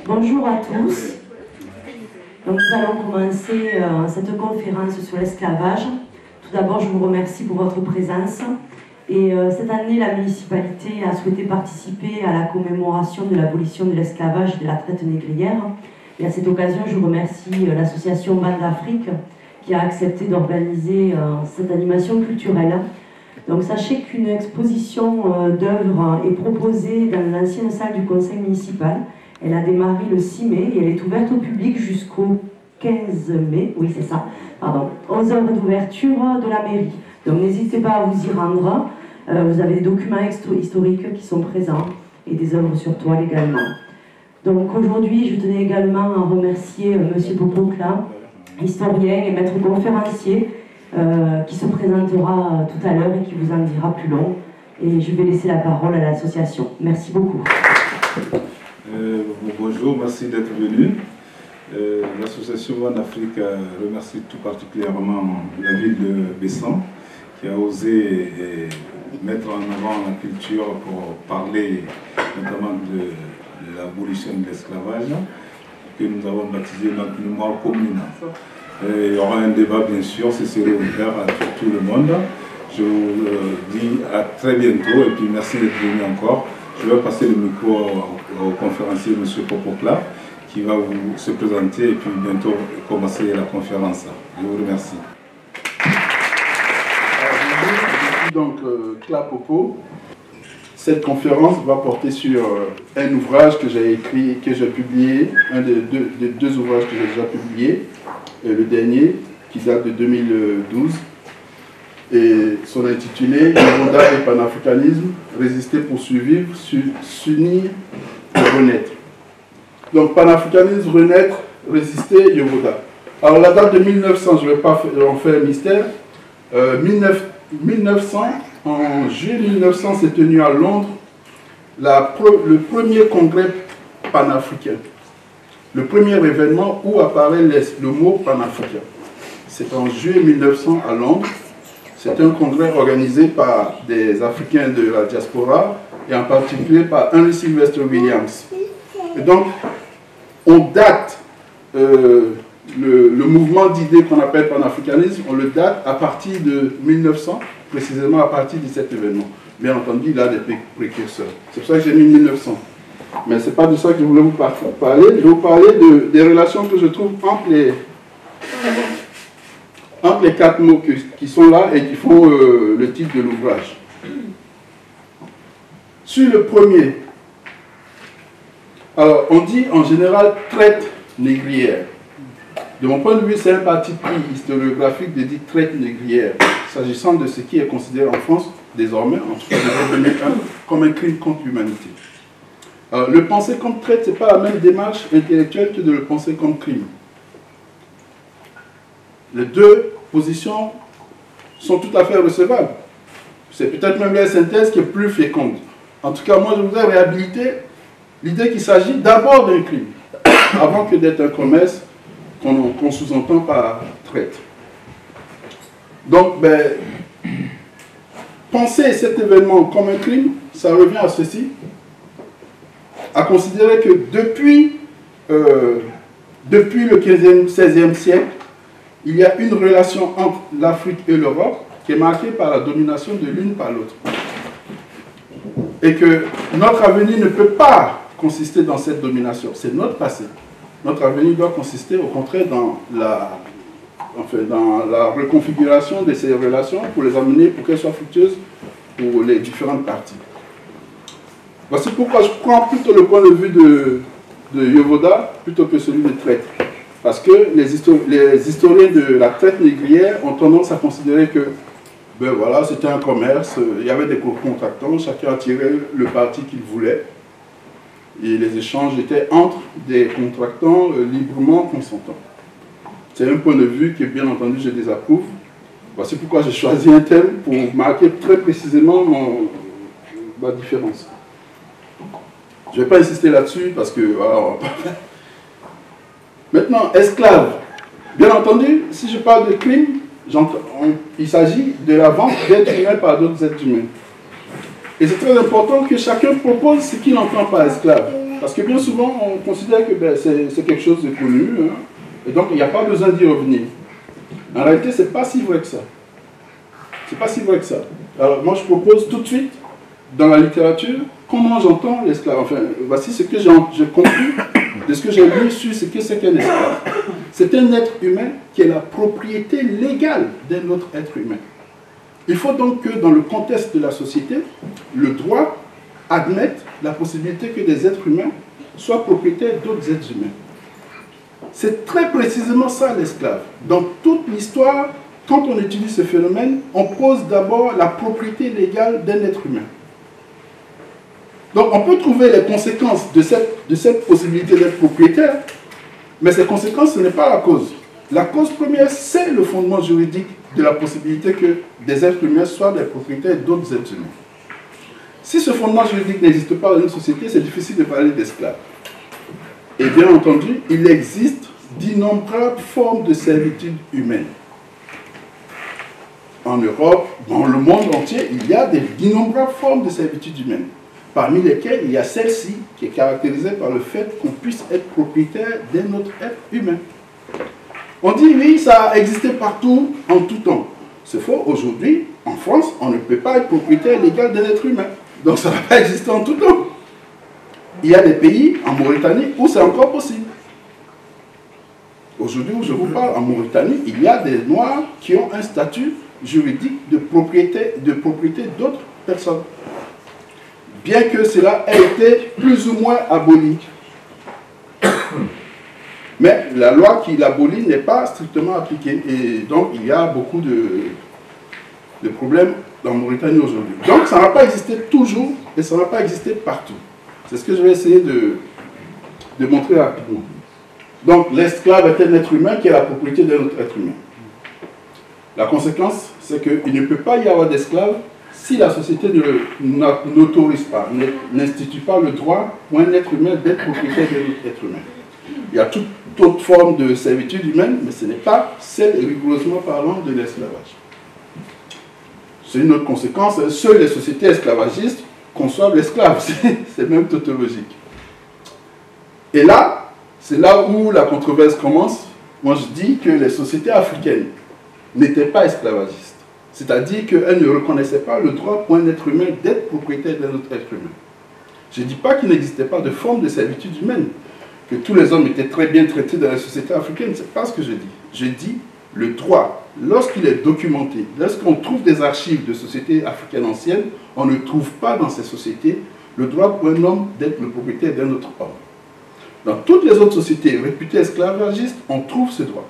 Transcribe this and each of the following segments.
Bonjour à tous. Donc, nous allons commencer cette conférence sur l'esclavage. Tout d'abord, je vous remercie pour votre présence. Et cette année, la municipalité a souhaité participer à la commémoration de l'abolition de l'esclavage et de la traite négrière. Et à cette occasion, je remercie l'association Bande d'Afrique qui a accepté d'organiser cette animation culturelle. Donc sachez qu'une exposition d'œuvres est proposée dans l'ancienne salle du conseil municipal. Elle a démarré le 6 mai et elle est ouverte au public jusqu'au 15 mai, oui c'est ça, pardon, aux heures d'ouverture de la mairie. Donc n'hésitez pas à vous y rendre. Vous avez des documents historiques qui sont présents et des œuvres sur toile également. Donc aujourd'hui, je tenais également à remercier M. Popocla, historien et maître conférencier, qui se présentera tout à l'heure et qui vous en dira plus long. Et je vais laisser la parole à l'association. Merci beaucoup. Bonjour, merci d'être venu. L'association Bande d'Afrique remercie tout particulièrement la ville de Bessan qui a osé mettre en avant la culture pour parler notamment de l'abolition de l'esclavage que nous avons baptisé notre mémoire commune. Il y aura un débat bien sûr, ce serait ouvert à tout le monde. Je vous dis à très bientôt et puis merci d'être venu encore. Je vais passer le micro au conférencier M. Popocla qui va se présenter et puis bientôt commencer la conférence. Je vous remercie. Donc, Clapopo, cette conférence va porter sur un ouvrage que j'ai écrit, que j'ai publié, un des deux ouvrages que j'ai déjà publiés, le dernier qui date de 2012, et son intitulé Yovoda et panafricanisme, résister pour survivre, s'unir et renaître. Donc, panafricanisme, renaître, résister, Yovoda. Alors, la date de 1900, je ne vais pas en faire mystère. 1900, en juillet 1900, s'est tenu à Londres le premier congrès panafricain. Le premier événement où apparaît le mot panafricain. C'est en juillet 1900 à Londres. C'est un congrès organisé par des Africains de la diaspora et en particulier par Henry Sylvester Williams. Et donc, on date le mouvement d'idées qu'on appelle panafricanisme, on le date à partir de 1900, précisément à partir de cet événement. Bien entendu, il a des précurseurs. C'est pour ça que j'ai mis 1900. Mais ce n'est pas de ça que je voulais vous parler. Je vais vous parler des relations que je trouve entre les quatre mots qui sont là et qui font le titre de l'ouvrage. Sur le premier, alors on dit en général traite négrière. De mon point de vue, c'est un parti pris historiographique de dire traite négrière, s'agissant de ce qui est considéré en France, désormais, en tout cas depuis 2001, comme un crime contre l'humanité. Le penser comme traite, ce n'est pas la même démarche intellectuelle que de le penser comme crime. Les deux positions sont tout à fait recevables. C'est peut-être même la synthèse qui est plus féconde. En tout cas, moi, je voudrais réhabiliter l'idée qu'il s'agit d'abord d'un crime, avant que d'être un commerce qu'on sous-entend par traite. Donc, penser cet événement comme un crime, ça revient à ceci, à considérer que depuis le 16e siècle, il y a une relation entre l'Afrique et l'Europe qui est marquée par la domination de l'une par l'autre. Et que notre avenir ne peut pas consister dans cette domination, c'est notre passé. Notre avenir doit consister au contraire dans la reconfiguration de ces relations pour les amener, pour qu'elles soient fructueuses pour les différentes parties. Voici pourquoi je prends plutôt le point de vue de Yovoda plutôt que celui de traite. Parce que les historiens de la traite négrière ont tendance à considérer que voilà, c'était un commerce, il y avait des contractants, chacun tirait le parti qu'il voulait. Et les échanges étaient entre des contractants librement consentants. C'est un point de vue que, bien entendu, je désapprouve. Voici pourquoi j'ai choisi un thème pour marquer très précisément ma différence. Je ne vais pas insister là-dessus parce que, voilà, Maintenant, esclave. Bien entendu, si je parle de crime, il s'agit de la vente d'êtres humains par d'autres êtres humains. Et c'est très important que chacun propose ce qu'il entend par esclave. Parce que bien souvent, on considère que ben, c'est quelque chose de connu, hein, et donc il n'y a pas besoin d'y revenir. En réalité, ce n'est pas si vrai que ça. C'est pas si vrai que ça. Alors moi, je propose tout de suite, dans la littérature, comment j'entends l'esclave. Enfin, voici ce que j'ai compris de ce que j'ai lu sur ce que c'est qu'un esclave. C'est un être humain qui est la propriété légale d'un autre être humain. Il faut donc que dans le contexte de la société, le droit admette la possibilité que des êtres humains soient propriétaires d'autres êtres humains. C'est très précisément ça l'esclave. Dans toute l'histoire, quand on étudie ce phénomène, on pose d'abord la propriété légale d'un être humain. Donc on peut trouver les conséquences de cette possibilité d'être propriétaire, mais ces conséquences, ce n'est pas la cause. La cause première, c'est le fondement juridique de la possibilité que des êtres humains soient des propriétaires d'autres êtres humains. Si ce fondement juridique n'existe pas dans une société, c'est difficile de parler d'esclaves. Et bien entendu, il existe d'innombrables formes de servitude humaine. En Europe, dans le monde entier, il y a d'innombrables formes de servitude humaine, parmi lesquelles il y a celle-ci qui est caractérisée par le fait qu'on puisse être propriétaire d'un autre être humain. On dit oui, ça a existé partout, en tout temps. C'est faux. Aujourd'hui, en France, on ne peut pas être propriétaire légal d'un être humain. Donc ça n'a pas existé en tout temps. Il y a des pays, en Mauritanie, où c'est encore possible. Aujourd'hui où je vous parle, en Mauritanie, il y a des Noirs qui ont un statut juridique de propriété d'autres personnes. Bien que cela ait été plus ou moins aboli. Mais la loi qui l'abolit n'est pas strictement appliquée. Et donc il y a beaucoup de problèmes en Mauritanie aujourd'hui. Donc ça n'a pas existé toujours et ça n'a pas existé partout. C'est ce que je vais essayer de montrer rapidement. Donc l'esclave est un être humain qui est la propriété d'un autre être humain. La conséquence, c'est qu'il ne peut pas y avoir d'esclave si la société n'autorise pas, n'institue pas le droit pour un être humain d'être propriétaire d'un autre être humain. Il y a toute autre forme de servitude humaine, mais ce n'est pas celle, rigoureusement parlant, de l'esclavage. C'est une autre conséquence. Seules les sociétés esclavagistes conçoivent l'esclave. C'est même tautologique. Et là, c'est là où la controverse commence. Moi, je dis que les sociétés africaines n'étaient pas esclavagistes. C'est-à-dire qu'elles ne reconnaissaient pas le droit pour un être humain d'être propriétaire d'un autre être humain. Je ne dis pas qu'il n'existait pas de forme de servitude humaine, que tous les hommes étaient très bien traités dans la société africaine. Ce n'est pas ce que je dis. Je dis le droit, lorsqu'il est documenté, lorsqu'on trouve des archives de sociétés africaines anciennes, on ne trouve pas dans ces sociétés le droit pour un homme d'être le propriétaire d'un autre homme. Dans toutes les autres sociétés réputées esclavagistes, on trouve ce droit.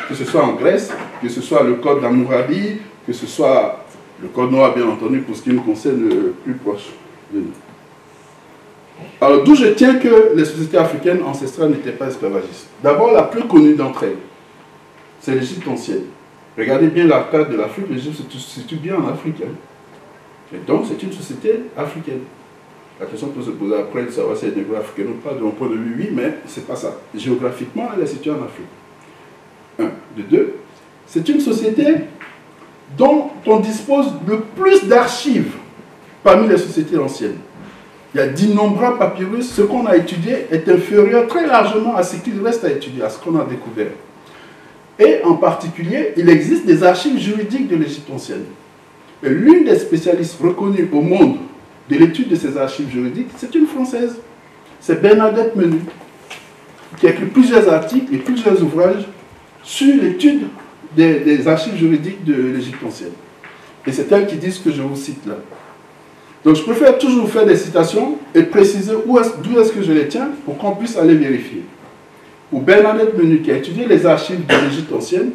Que ce soit en Grèce, que ce soit le code d'Hammurabi, que ce soit le code noir, bien entendu, pour ce qui nous concerne le plus proche de nous. Alors, d'où je tiens que les sociétés africaines ancestrales n'étaient pas esclavagistes. D'abord, la plus connue d'entre elles, c'est l'Égypte ancienne. Regardez bien la carte de l'Afrique, l'Égypte se situe bien en Afrique. Hein. Et donc, c'est une société africaine. La question peut se poser après de savoir si elle est africaine ou pas, de mon point de vue, oui, mais ce n'est pas ça. Géographiquement, elle est située en Afrique. Un. De deux, c'est une société dont on dispose le plus d'archives parmi les sociétés anciennes. Il y a d'innombrables papyrus. Ce qu'on a étudié est inférieur très largement à ce qu'il reste à étudier, à ce qu'on a découvert. Et en particulier, il existe des archives juridiques de l'Égypte ancienne. Et l'une des spécialistes reconnues au monde de l'étude de ces archives juridiques, c'est une Française. C'est Bernadette Menu, qui a écrit plusieurs articles et plusieurs ouvrages sur l'étude des archives juridiques de l'Égypte ancienne. Et c'est elle qui dit ce que je vous cite là. Donc je préfère toujours faire des citations et préciser d'où est-ce que je les tiens pour qu'on puisse aller vérifier. Pour Bernadette Menu, qui a étudié les archives de l'Égypte ancienne,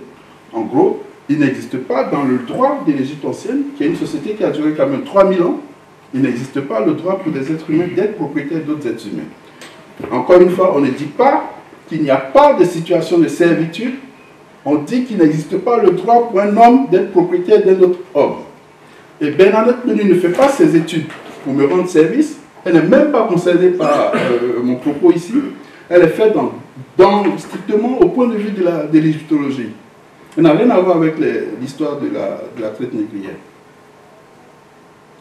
en gros, il n'existe pas dans le droit de l'Égypte ancienne, qui est une société qui a duré quand même 3000 ans, il n'existe pas le droit pour des êtres humains d'être propriétaires d'autres êtres humains. Encore une fois, on ne dit pas qu'il n'y a pas de situation de servitude, on dit qu'il n'existe pas le droit pour un homme d'être propriétaire d'un autre homme. Et Bernadette Menu ne fait pas ses études pour me rendre service, elle n'est même pas concernée par mon propos ici, elle est faite strictement au point de vue de l'égyptologie. Elle n'a rien à voir avec l'histoire de la traite négrière.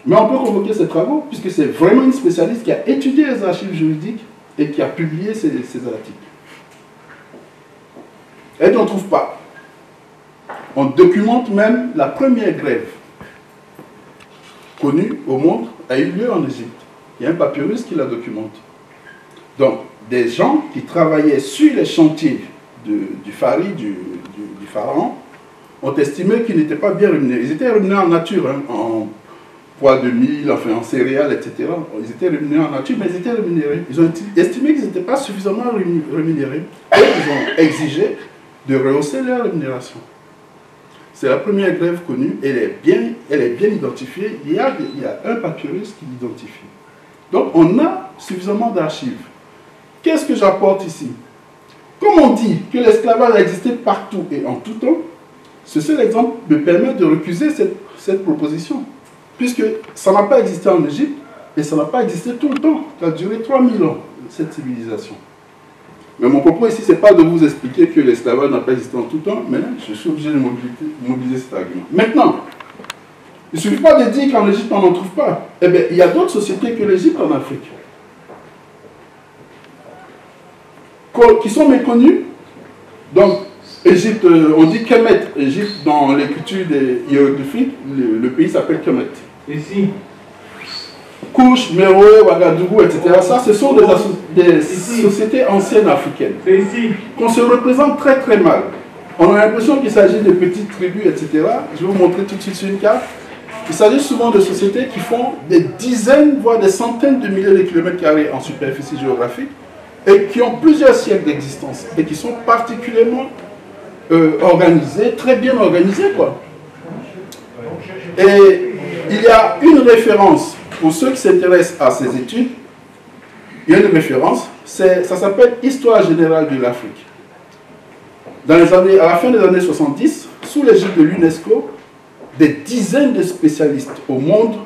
Mais on peut convoquer ses travaux, puisque c'est vraiment une spécialiste qui a étudié les archives juridiques et qui a publié ces articles. Elle n'en trouve pas. On documente même la première grève connue au monde a eu lieu en Égypte. Il y a un papyrus qui la documente. Donc, des gens qui travaillaient sur les chantiers du Phari, du pharaon, ont estimé qu'ils n'étaient pas bien rémunérés. Ils étaient rémunérés en nature, hein, en poids de mil, enfin en céréales, etc. Ils étaient rémunérés en nature, mais ils étaient rémunérés. Ils ont estimé qu'ils n'étaient pas suffisamment rémunérés. Et ils ont exigé de rehausser leur rémunération. C'est la première grève connue, elle est bien identifiée. Il y a un papyrus qui l'identifie. Donc on a suffisamment d'archives. Qu'est-ce que j'apporte ici? Comme on dit que l'esclavage a existé partout et en tout temps, ce seul exemple me permet de refuser cette proposition. Puisque ça n'a pas existé en Égypte et ça n'a pas existé tout le temps. Ça a duré 3000 ans, cette civilisation. Mais mon propos ici, ce n'est pas de vous expliquer que l'esclavage n'a pas existé en tout temps, mais je suis obligé de mobiliser cet argument. Maintenant, il ne suffit pas de dire qu'en Égypte, on n'en trouve pas. Eh bien, il y a d'autres sociétés que l'Égypte en Afrique, qui sont méconnues. Donc, Égypte, on dit Kemet. Égypte, dans l'écriture des hiéroglyphiques, le pays s'appelle Kemet. Ici. Kouch, Meroé, Ouagadougou, etc. Ça, ce sont des sociétés anciennes africaines. C'est ici. Qu'on se représente très très mal. On a l'impression qu'il s'agit de petites tribus, etc. Je vais vous montrer tout de suite sur une carte. Il s'agit souvent de sociétés qui font des dizaines, voire des centaines de milliers de kilomètres carrés en superficie géographique et qui ont plusieurs siècles d'existence et qui sont particulièrement organisées, très bien organisées, quoi. Et il y a une référence, pour ceux qui s'intéressent à ces études, il y a une référence, ça s'appelle Histoire générale de l'Afrique. À la fin des années 70, sous l'égide de l'UNESCO, des dizaines de spécialistes au monde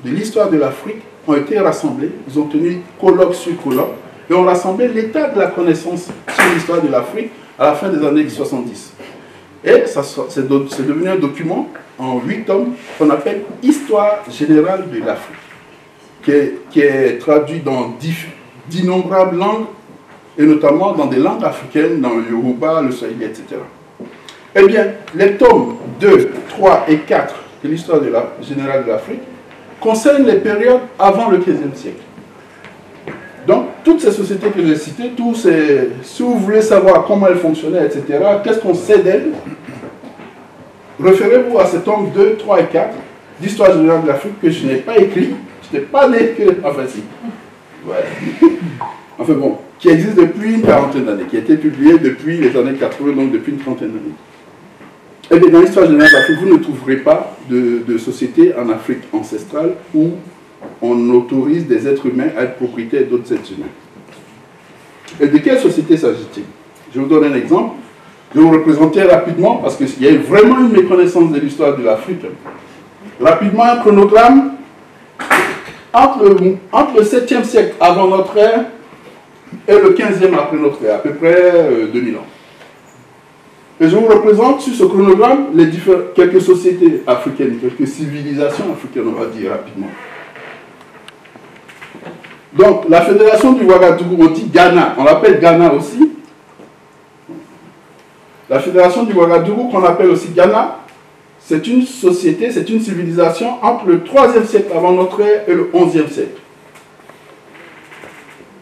de l'histoire de l'Afrique ont été rassemblés. Ils ont tenu colloque sur colloque et ont rassemblé l'état de la connaissance sur l'histoire de l'Afrique à la fin des années 70. Et c'est devenu un document en 8 tomes qu'on appelle Histoire générale de l'Afrique, qui est traduit dans d'innombrables langues, et notamment dans des langues africaines, dans le Yoruba, le Swahili, etc. Eh bien, les tomes 2, 3 et 4 de l'histoire générale de l'Afrique concernent les périodes avant le XVe siècle. Donc, toutes ces sociétés que j'ai citées, si vous voulez savoir comment elles fonctionnaient, etc., qu'est-ce qu'on sait d'elles, référez-vous à ces tomes 2, 3 et 4 d'histoire générale de l'Afrique que je n'ai pas écrit, je n'ai pas né que... Enfin, si. Ouais. Enfin bon, qui existe depuis une quarantaine d'années, qui a été publié depuis les années 80, donc depuis une trentaine d'années. Eh bien, dans l'histoire générale de l'Afrique, vous ne trouverez pas de société en Afrique ancestrale où on autorise des êtres humains à être propriétaires d'autres êtres humains. Et de quelle société s'agit-il? Je vous donne un exemple. Je vais vous représenter rapidement, parce qu'il y a vraiment une méconnaissance de l'histoire de l'Afrique. Rapidement, un chronogramme entre le 7e siècle avant notre ère et le 15e après notre ère, à peu près 2000 ans. Et je vous représente sur ce chronogramme quelques sociétés africaines, quelques civilisations africaines, on va dire rapidement. Donc, la fédération du Ouagadougou, on dit Ghana, on l'appelle Ghana aussi. La fédération du Ouagadougou, qu'on appelle aussi Ghana, c'est une société, c'est une civilisation entre le 3e siècle avant notre ère et le 11e siècle.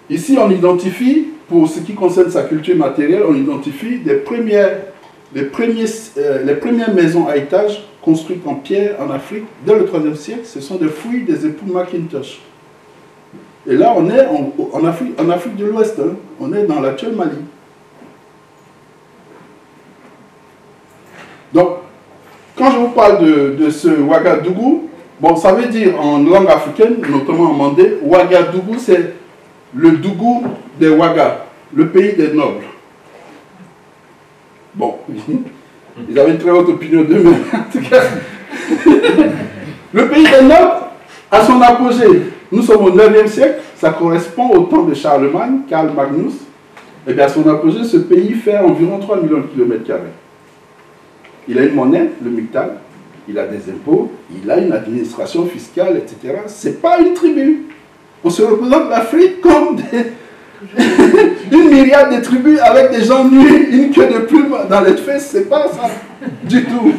Ici, on identifie, pour ce qui concerne sa culture matérielle, on identifie les premières maisons à étage construites en pierre en Afrique dès le 3e siècle. Ce sont des fouilles des époux Macintosh. Et là, on est en Afrique de l'Ouest, hein. On est dans l'actuel Mali. Donc, quand je vous parle de ce Ouagadougou, bon, ça veut dire en langue africaine, notamment en mandé, Ouagadougou, c'est le Dougou des Ouaga, le pays des nobles. Bon, ils avaient une très haute opinion d'eux-mêmes, en tout cas. Le pays des nobles, à son apogée, nous sommes au 9e siècle, ça correspond au temps de Charlemagne, Karl Magnus. Et bien à son apogée, ce pays fait environ 3 millions de kilomètres carrés. Il a une monnaie, le Mictal, il a des impôts, il a une administration fiscale, etc. Ce n'est pas une tribu. On se représente l'Afrique comme une myriade de tribus avec des gens nus, une queue de plume dans les fesses. Ce n'est pas ça du tout.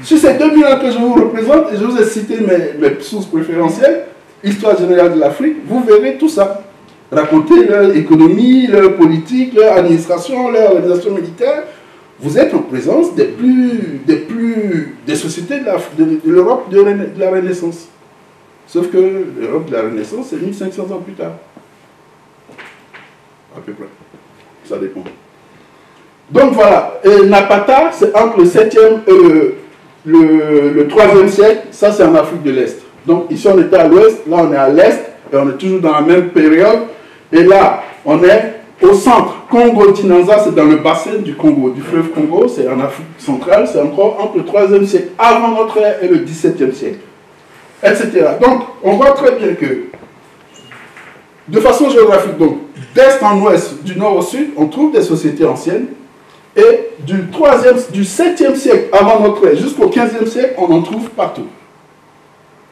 Sur ces 2000 ans que je vous représente, et je vous ai cité mes sources préférentielles, Histoire générale de l'Afrique, vous verrez tout ça. Raconter leur économie, leur politique, leur administration, leur organisation militaire. Vous êtes en présence des sociétés de l'Europe de la Renaissance. Sauf que l'Europe de la Renaissance, c'est 1500 ans plus tard. À peu près. Ça dépend. Donc voilà, Napata, c'est entre le 7e et le 3e siècle. Ça, c'est en Afrique de l'Est. Donc ici, on était à l'ouest, là, on est à l'est, et on est toujours dans la même période. Et là, on est au centre. Congo-Tinanza, c'est dans le bassin du Congo, du fleuve Congo, c'est en Afrique centrale, c'est encore entre le 3e siècle avant notre ère et le 17e siècle, etc. Donc, on voit très bien que, de façon géographique, donc, d'est en ouest, du nord au sud, on trouve des sociétés anciennes, et du 7e siècle avant notre ère jusqu'au 15e siècle, on en trouve partout.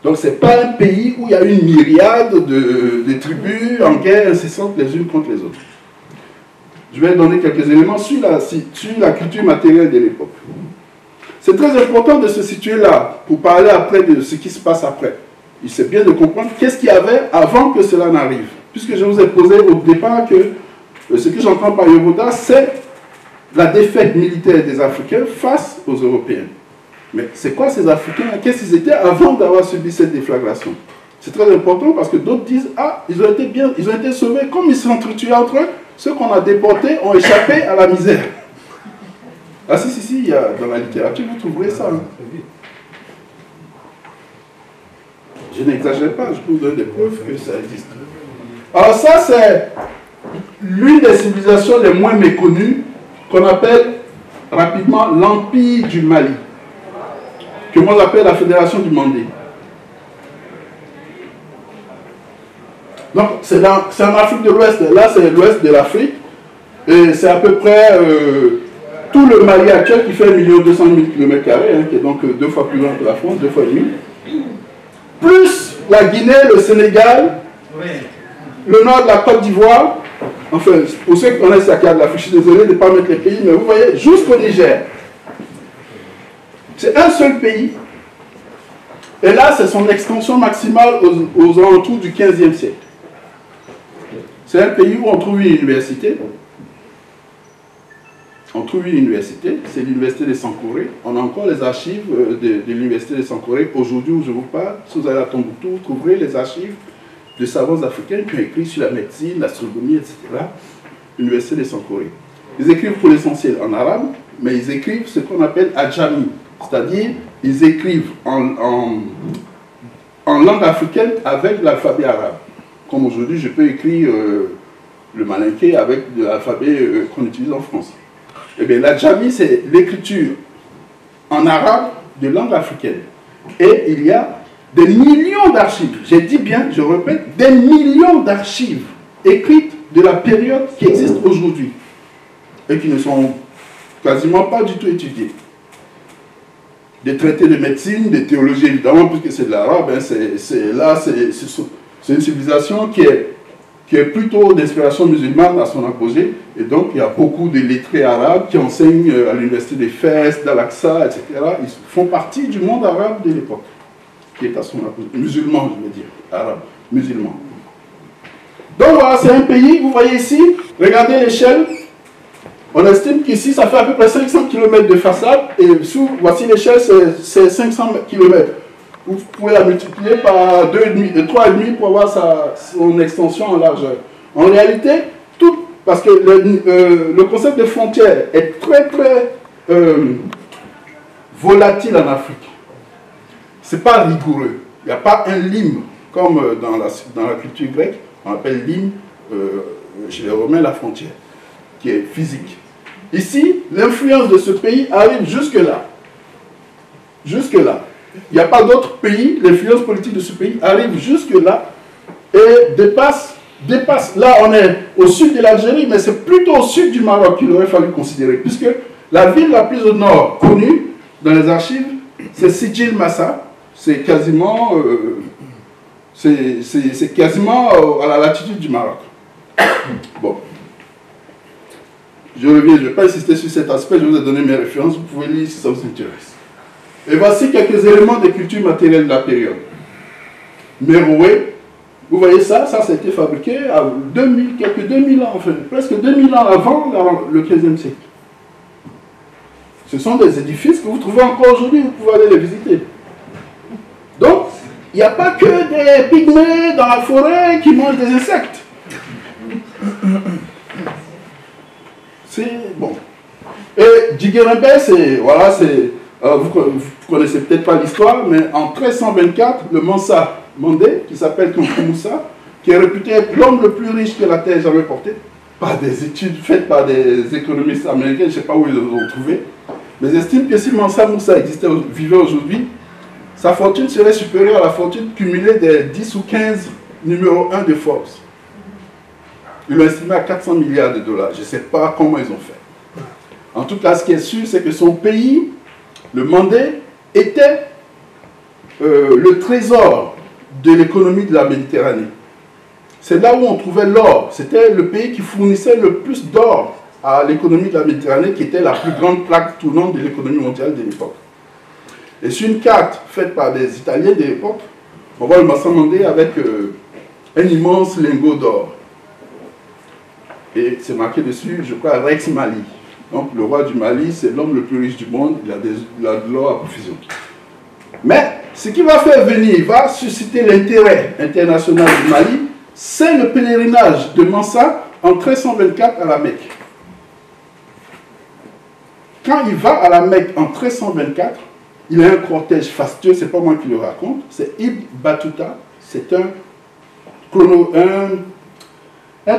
Donc, ce n'est pas un pays où il y a une myriade de tribus en guerre incessante les unes contre les autres. Je vais donner quelques éléments sur la culture matérielle de l'époque. C'est très important de se situer là pour parler après de ce qui se passe après. Il c'est bien de comprendre qu'est-ce qu'il y avait avant que cela n'arrive. Puisque je vous ai posé au départ que ce que j'entends par Yoboda, c'est la défaite militaire des Africains face aux Européens. Mais c'est quoi ces Africains? Qu'est-ce qu'ils étaient avant d'avoir subi cette déflagration? C'est très important parce que d'autres disent « Ah, ils ont été bien, ils ont été sauvés. Comme ils s'entretuaient entre eux, ceux qu'on a déportés ont échappé à la misère. » Ah si, il y a, dans la littérature, vous trouverez ça. Hein. Je n'exagère pas, je vous donne des preuves que ça existe. Alors ça, c'est l'une des civilisations les moins méconnues qu'on appelle rapidement l'Empire du Mali, que moi j'appelle la Fédération du Mandé. Donc c'est en Afrique de l'Ouest, là c'est l'Ouest de l'Afrique, et c'est à peu près tout le Mali actuel qui fait 1 200 000 km², hein, qui est donc 2 fois plus grand que la France, 2 fois et demi, plus la Guinée, le Sénégal, le nord de la Côte d'Ivoire, enfin pour ceux qui connaissent la carte de l'Afrique, je suis désolé de ne pas mettre les pays, mais vous voyez, jusqu'au Niger. C'est un seul pays, et là c'est son extension maximale aux alentours du 15e siècle. C'est un pays où on trouve une université. On trouve une université, c'est l'université de Sankoré. On a encore les archives de l'université de Sankoré. Aujourd'hui où je vous parle, si vous allez à Tombouctou, vous trouverez les archives de savants africains qui ont écrit sur la médecine, l'astronomie, etc. L'université de Sankoré. Ils écrivent pour l'essentiel en arabe, mais ils écrivent ce qu'on appelle adjami. C'est-à-dire, ils écrivent en langue africaine avec l'alphabet arabe. Comme aujourd'hui, je peux écrire le malinké avec l'alphabet qu'on utilise en France. Eh bien, l'adjami, c'est l'écriture en arabe de langue africaine. Et il y a des millions d'archives, j'ai dit bien, je répète, des millions d'archives écrites de la période qui existe aujourd'hui et qui ne sont quasiment pas du tout étudiées. Des traités de médecine, des théologies évidemment, puisque c'est de l'arabe, hein, c'est une civilisation qui est plutôt d'inspiration musulmane à son apogée, et donc il y a beaucoup de lettrés arabes qui enseignent à l'université de Fès, d'Al-Aqsa, etc. Ils font partie du monde arabe de l'époque, qui est à son apogée, musulman, je veux dire, arabe, musulman. Donc voilà, c'est un pays, vous voyez ici, regardez l'échelle, on estime qu'ici ça fait à peu près 500 km de façade, et voici l'échelle, c'est 500 km. Vous pouvez la multiplier par 3,5 pour avoir son extension en largeur. En réalité, parce que le concept de frontière est très très volatile en Afrique. Ce n'est pas rigoureux. Il n'y a pas un lime, comme dans la culture grecque, on appelle lime chez les Romains la frontière, qui est physique. Ici, l'influence de ce pays arrive jusque-là. Jusque-là. Il n'y a pas d'autre pays, l'influence politique de ce pays arrive jusque-là et dépasse. Là, on est au sud de l'Algérie, mais c'est plutôt au sud du Maroc qu'il aurait fallu considérer, puisque la ville la plus au nord connue dans les archives, c'est Sijil Massa, c'est quasiment, à la latitude du Maroc. Bon. Je reviens, je ne vais pas insister sur cet aspect, je vous ai donné mes références, vous pouvez lire si ça vous intéresse. Et voici quelques éléments de culture matérielle de la période. Méroé, vous voyez ça, ça a été fabriqué à quelques 2000 ans, enfin, presque 2000 ans avant le 15e siècle. Ce sont des édifices que vous trouvez encore aujourd'hui, vous pouvez aller les visiter. Donc, il n'y a pas que des pygmées dans la forêt qui mangent des insectes. C'est bon. Et Djiguerembe, c'est, voilà, c'est, vous ne connaissez peut-être pas l'histoire, mais en 1324, le Mansa Mandé, qui s'appelle Kankou Moussa, qui est réputé être l'homme le plus riche que la Terre ait jamais porté, par des études faites par des économistes américains, je ne sais pas où ils l'ont trouvé, mais ils estiment que si Mansa Moussa vivait aujourd'hui, sa fortune serait supérieure à la fortune cumulée des 10 ou 15 numéro 1 de Forbes. Ils l'ont estimé à 400 milliards de dollars. Je ne sais pas comment ils ont fait. En tout cas, ce qui est sûr, c'est que son pays, le Mandé, était le trésor de l'économie de la Méditerranée. C'est là où on trouvait l'or. C'était le pays qui fournissait le plus d'or à l'économie de la Méditerranée, qui était la plus grande plaque tournante de l'économie mondiale de l'époque. Et sur une carte faite par des Italiens de l'époque, on voit le Mansa Mandé avec un immense lingot d'or. Et c'est marqué dessus, je crois, Rex Mali. Donc le roi du Mali, c'est l'homme le plus riche du monde, il a de l'or à profusion. Mais ce qui va faire venir, va susciter l'intérêt international du Mali, c'est le pèlerinage de Mansa en 1324 à la Mecque. Quand il va à la Mecque en 1324, il a un cortège fastueux, c'est pas moi qui le raconte, c'est Ibn Battuta, c'est un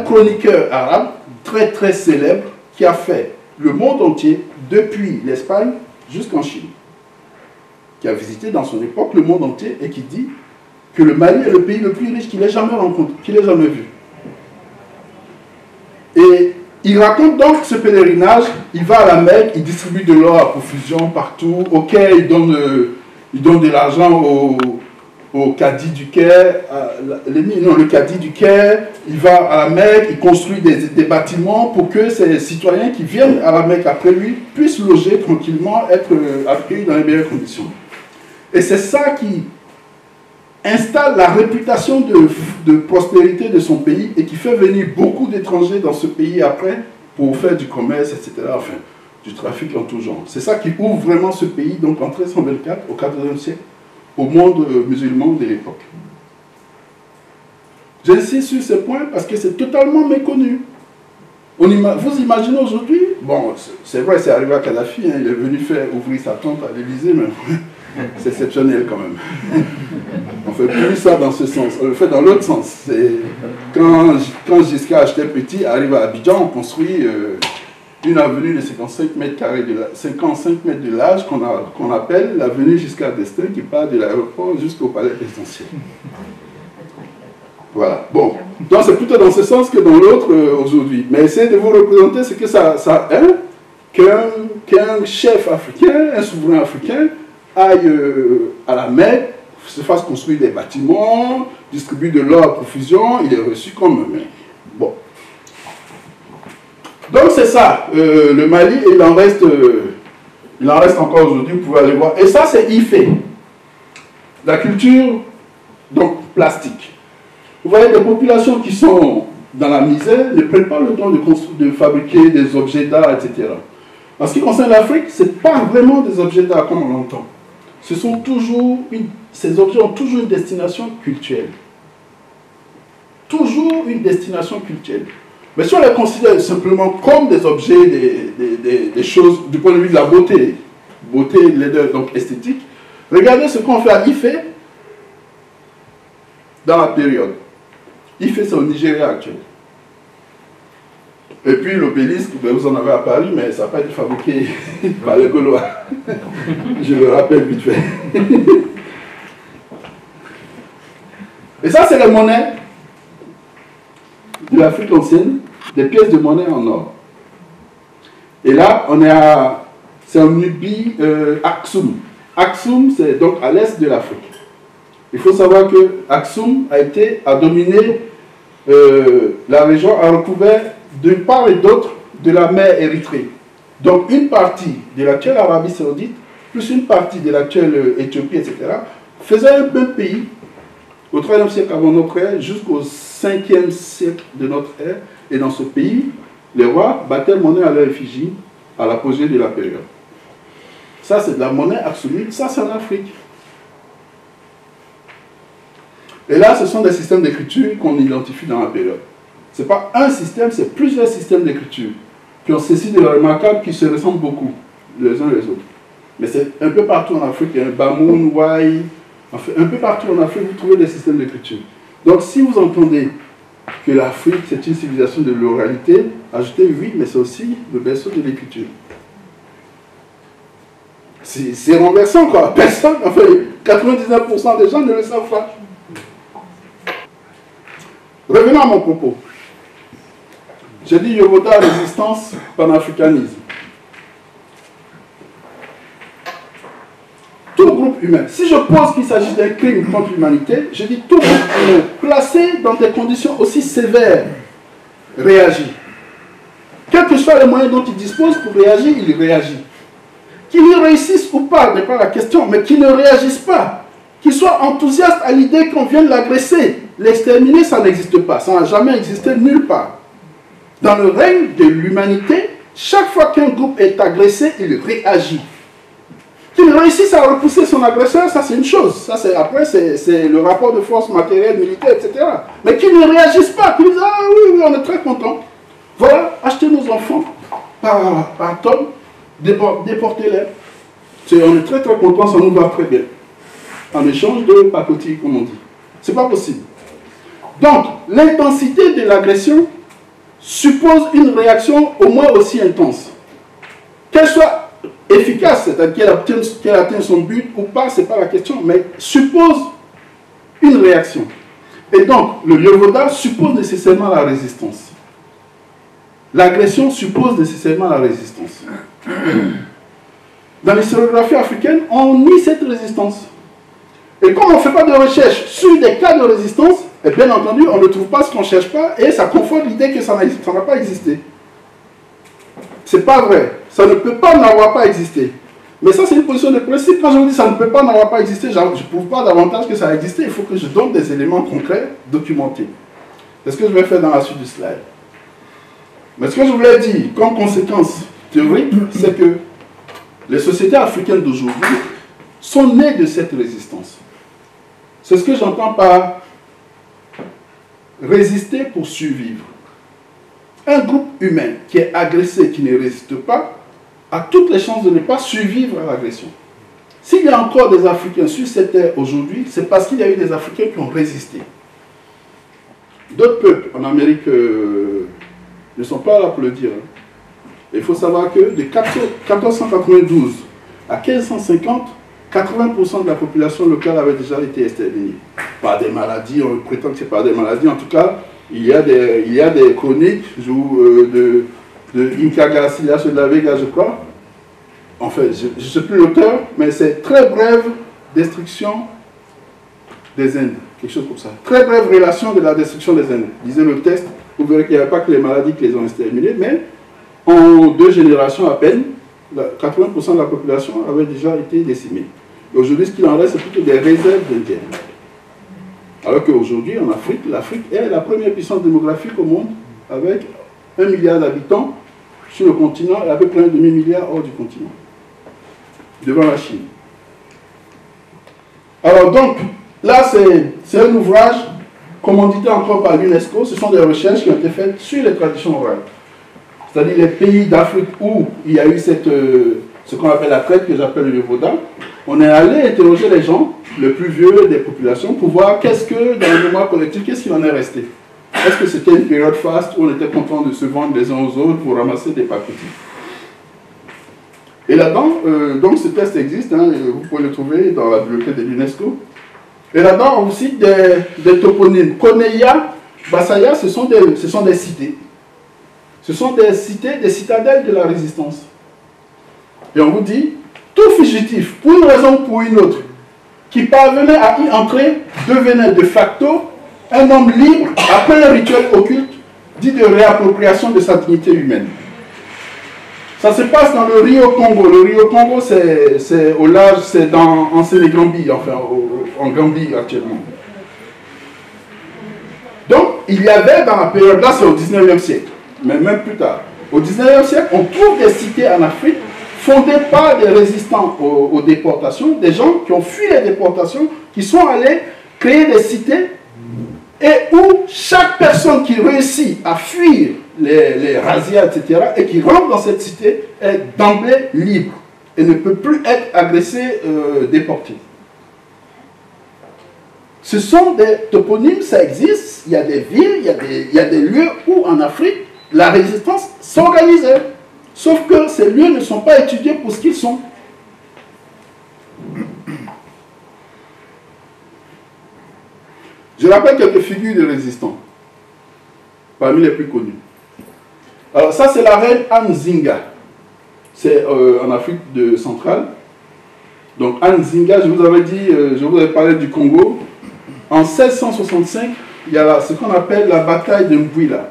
chroniqueur arabe très très célèbre qui a fait le monde entier, depuis l'Espagne jusqu'en Chine, qui a visité dans son époque le monde entier et qui dit que le Mali est le pays le plus riche qu'il ait jamais rencontré, qu'il ait jamais vu. Et il raconte donc ce pèlerinage, il va à la Mecque, il distribue de l'or à profusion partout, ok, il donne de l'argent au cadi du Caire, le cadi du Caire, il va à la Mecque, il construit des bâtiments pour que ces citoyens qui viennent à la Mecque après lui puissent loger tranquillement, être accueillis dans les meilleures conditions. Et c'est ça qui installe la réputation de prospérité de son pays et qui fait venir beaucoup d'étrangers dans ce pays après pour faire du commerce, etc. Enfin, du trafic en tout genre. C'est ça qui ouvre vraiment ce pays, donc en 1324, au XIVe siècle, au monde musulman de l'époque. J'insiste sur ce point parce que c'est totalement méconnu. Vous imaginez aujourd'hui, bon, c'est vrai, c'est arrivé à Kadhafi, hein, il est venu ouvrir sa tente à l'Élysée, mais c'est exceptionnel quand même. On ne fait plus ça dans ce sens, on le fait dans l'autre sens. Quand Giscard j'étais petit, arrive à Abidjan, on construit une avenue de 55 mètres carrés de large qu'on appelle l'avenue Giscard d'Estaing, qui part de l'aéroport jusqu'au palais présidentiel. Voilà. Bon, donc c'est plutôt dans ce sens que dans l'autre aujourd'hui. Mais essayez de vous représenter ce que ça est qu'un chef africain, un souverain africain, aille à la Mecque, se fasse construire des bâtiments, distribue de l'or à profusion, il est reçu comme... Bon. Donc c'est ça, le Mali, il en reste encore aujourd'hui, vous pouvez aller voir. Et ça c'est Ifé, la culture donc plastique. Vous voyez, des populations qui sont dans la misère ne prennent pas le temps de fabriquer des objets d'art, etc. En ce qui concerne l'Afrique, ce n'est pas vraiment des objets d'art comme on l'entend. Ces objets ont toujours une destination culturelle. Toujours une destination culturelle. Mais si on les considère simplement comme des objets, des choses du point de vue de la beauté, donc esthétique, regardez ce qu'on fait à Ifé dans la période. Ifé, c'est au Nigeria actuel. Et puis l'obélisque, vous en avez à Paris, mais ça n'a pas été fabriqué par les Gaulois. Je le rappelle vite fait. Et ça, c'est les monnaies de l'Afrique ancienne, des pièces de monnaie en or. Et là, c'est en Nubie, Aksum. Aksum, c'est donc à l'est de l'Afrique. Il faut savoir que Aksum a dominé la région, a recouvert de part et d'autre de la mer Érythrée. Donc une partie de l'actuelle Arabie Saoudite, plus une partie de l'actuelle Éthiopie, etc., faisait un même pays au IIIe siècle avant notre ère jusqu'au 5e siècle de notre ère. Et dans ce pays, les rois battaient monnaie à leur effigie à l'apogée de la période. Ça, c'est de la monnaie aksumite, ça, c'est en Afrique. Et là, ce sont des systèmes d'écriture qu'on identifie dans la période. Ce n'est pas un système, c'est plusieurs systèmes d'écriture qui ont ceci de remarquable, qui se ressemblent beaucoup les uns les autres. Mais c'est un peu partout en Afrique, il y a un Bamoun, Wai, enfin, un peu partout en Afrique, vous trouvez des systèmes d'écriture. Donc, si vous entendez que l'Afrique, c'est une civilisation de l'oralité, ajoutez oui, mais c'est aussi le berceau de l'écriture. C'est renversant, quoi. Personne, enfin, 99% des gens ne le savent pas. Revenons à mon propos. J'ai dit Yovoda, résistance, panafricanisme. Tout groupe humain, si je pose qu'il s'agit d'un crime contre l'humanité, je dis tout groupe humain, placé dans des conditions aussi sévères, réagit. Quels que soient les moyens dont il dispose pour réagir, il réagit. Qu'il y réussisse ou pas n'est pas la question, mais qu'il ne réagisse pas. Qu'il soit enthousiaste à l'idée qu'on vient de l'agresser. L'exterminer, ça n'existe pas. Ça n'a jamais existé nulle part. Dans le règne de l'humanité, chaque fois qu'un groupe est agressé, il réagit. Qu'il réussisse à repousser son agresseur, ça c'est une chose. Ça, après, c'est le rapport de force matérielle, militaire, etc. Mais qu'il ne réagisse pas, qu'il dise « Ah oui, on est très content. Voilà, achetez nos enfants par tonnes. Déportez-les. On est très très content, ça nous va très bien. En échange de pacotille, comme on dit. C'est pas possible. Donc, l'intensité de l'agression suppose une réaction au moins aussi intense. Qu'elle soit efficace, c'est-à-dire qu'elle atteigne son but ou pas, c'est pas la question, mais suppose une réaction. Et donc, le Yovoda suppose nécessairement la résistance. L'agression suppose nécessairement la résistance. Dans l'historiographie africaine, on nie cette résistance. Et comme on ne fait pas de recherche sur des cas de résistance, et bien entendu, on ne trouve pas ce qu'on ne cherche pas, et ça conforte l'idée que ça n'a pas existé. C'est pas vrai. Ça ne peut pas n'avoir pas existé. Mais ça, c'est une position de principe. Quand je vous dis ça ne peut pas n'avoir pas existé, je ne prouve pas davantage que ça a existé. Il faut que je donne des éléments concrets, documentés. C'est ce que je vais faire dans la suite du slide. Mais ce que je voulais dire, comme conséquence théorique, c'est que les sociétés africaines d'aujourd'hui sont nées de cette résistance. C'est ce que j'entends par résister pour survivre. Un groupe humain qui est agressé, qui ne résiste pas, a toutes les chances de ne pas survivre à l'agression. S'il y a encore des Africains sur cette terre aujourd'hui, c'est parce qu'il y a eu des Africains qui ont résisté. D'autres peuples en Amérique ne sont pas là pour le dire. Il faut savoir que de 1492 à 1550, 80% de la population locale avait déjà été exterminée. Par des maladies, on prétend que c'est par des maladies. En tout cas, il y a des chroniques de Inca Garcia de la Vega, je crois. En fait, je ne sais plus l'auteur, mais c'est très brève destruction des Indes. Quelque chose comme ça. Très brève relation de la destruction des Indes. Disait le texte, vous verrez qu'il n'y avait pas que les maladies qui les ont exterminés, mais en 2 générations à peine, 80% de la population avait déjà été décimée. Et aujourd'hui, ce qu'il en reste, c'est plutôt des réserves d'Indiens. Alors qu'aujourd'hui, en Afrique, l'Afrique est la première puissance démographique au monde, avec 1 milliard d'habitants sur le continent et à peu près un demi-milliard hors du continent, devant la Chine. Alors donc, là, c'est un ouvrage commandité encore par l'UNESCO. Ce sont des recherches qui ont été faites sur les traditions orales. C'est-à-dire les pays d'Afrique où il y a eu ce qu'on appelle la traite, que j'appelle le Yovoda. On est allé interroger les gens, les plus vieux des populations, pour voir qu'est-ce que, dans le mémoire collectif, qu'est-ce qu'il en est resté. Est-ce que c'était une période faste où on était content de se vendre les uns aux autres pour ramasser des paquets? Et là-dedans, donc ce test existe, hein, vous pouvez le trouver dans la bibliothèque de l'UNESCO. Et là-dedans, on cite des toponymes. Koneya, Bassaya, ce sont des cités. Ce sont des cités, des citadelles de la résistance. Et on vous dit, Tout fugitif, pour une raison ou pour une autre, qui parvenait à y entrer, devenait de facto un homme libre après un rituel occulte dit de réappropriation de sa dignité humaine. Ça se passe dans le Rio Congo. Le Rio Congo, c'est au large, c'est en Sénégambie, enfin en Gambie actuellement. Donc, il y avait dans la période, là c'est au 19e siècle, mais même plus tard. Au 19e siècle, on trouve des cités en Afrique fondées par des résistants aux déportations, des gens qui ont fui les déportations, qui sont allés créer des cités, et où chaque personne qui réussit à fuir les razzias, etc., et qui rentre dans cette cité, est d'emblée libre et ne peut plus être agressé, déporté. Ce sont des toponymes, ça existe, il y a des villes, il y a des lieux où en Afrique, la résistance s'organisait. Sauf que ces lieux ne sont pas étudiés pour ce qu'ils sont. Je rappelle quelques figures de résistants, parmi les plus connus. Alors ça, c'est la reine Anne Zinga. C'est en Afrique centrale. Donc Anne Zinga, je vous avais dit, je vous avais parlé du Congo. En 1665, il y a ce qu'on appelle la bataille de Mbouila,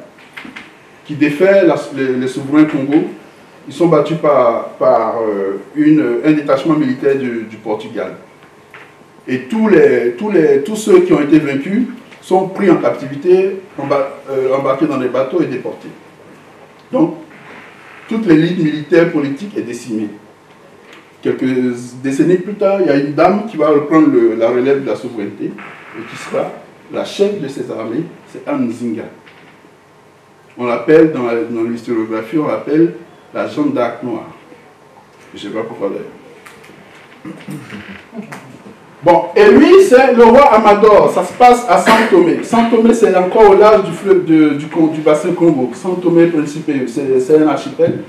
qui défait les souverains Congo. Ils sont battus par un détachement militaire du Portugal. Et tous ceux qui ont été vaincus sont pris en captivité, embarqués dans des bateaux et déportés. Donc, toute l'élite militaire politique est décimée. Quelques décennies plus tard, il y a une dame qui va reprendre la relève de la souveraineté et qui sera la chef de ces armées, c'est Anne Zinga. On l'appelle, dans l'historiographie, on l'appelle la Jeanne d'Arc noire. Je ne sais pas pourquoi d'ailleurs. Bon, et lui, c'est le roi Amador. Ça se passe à São Tomé. São Tomé, c'est encore au large du fleuve du bassin Congo. São Tomé Principe, c'est un archipel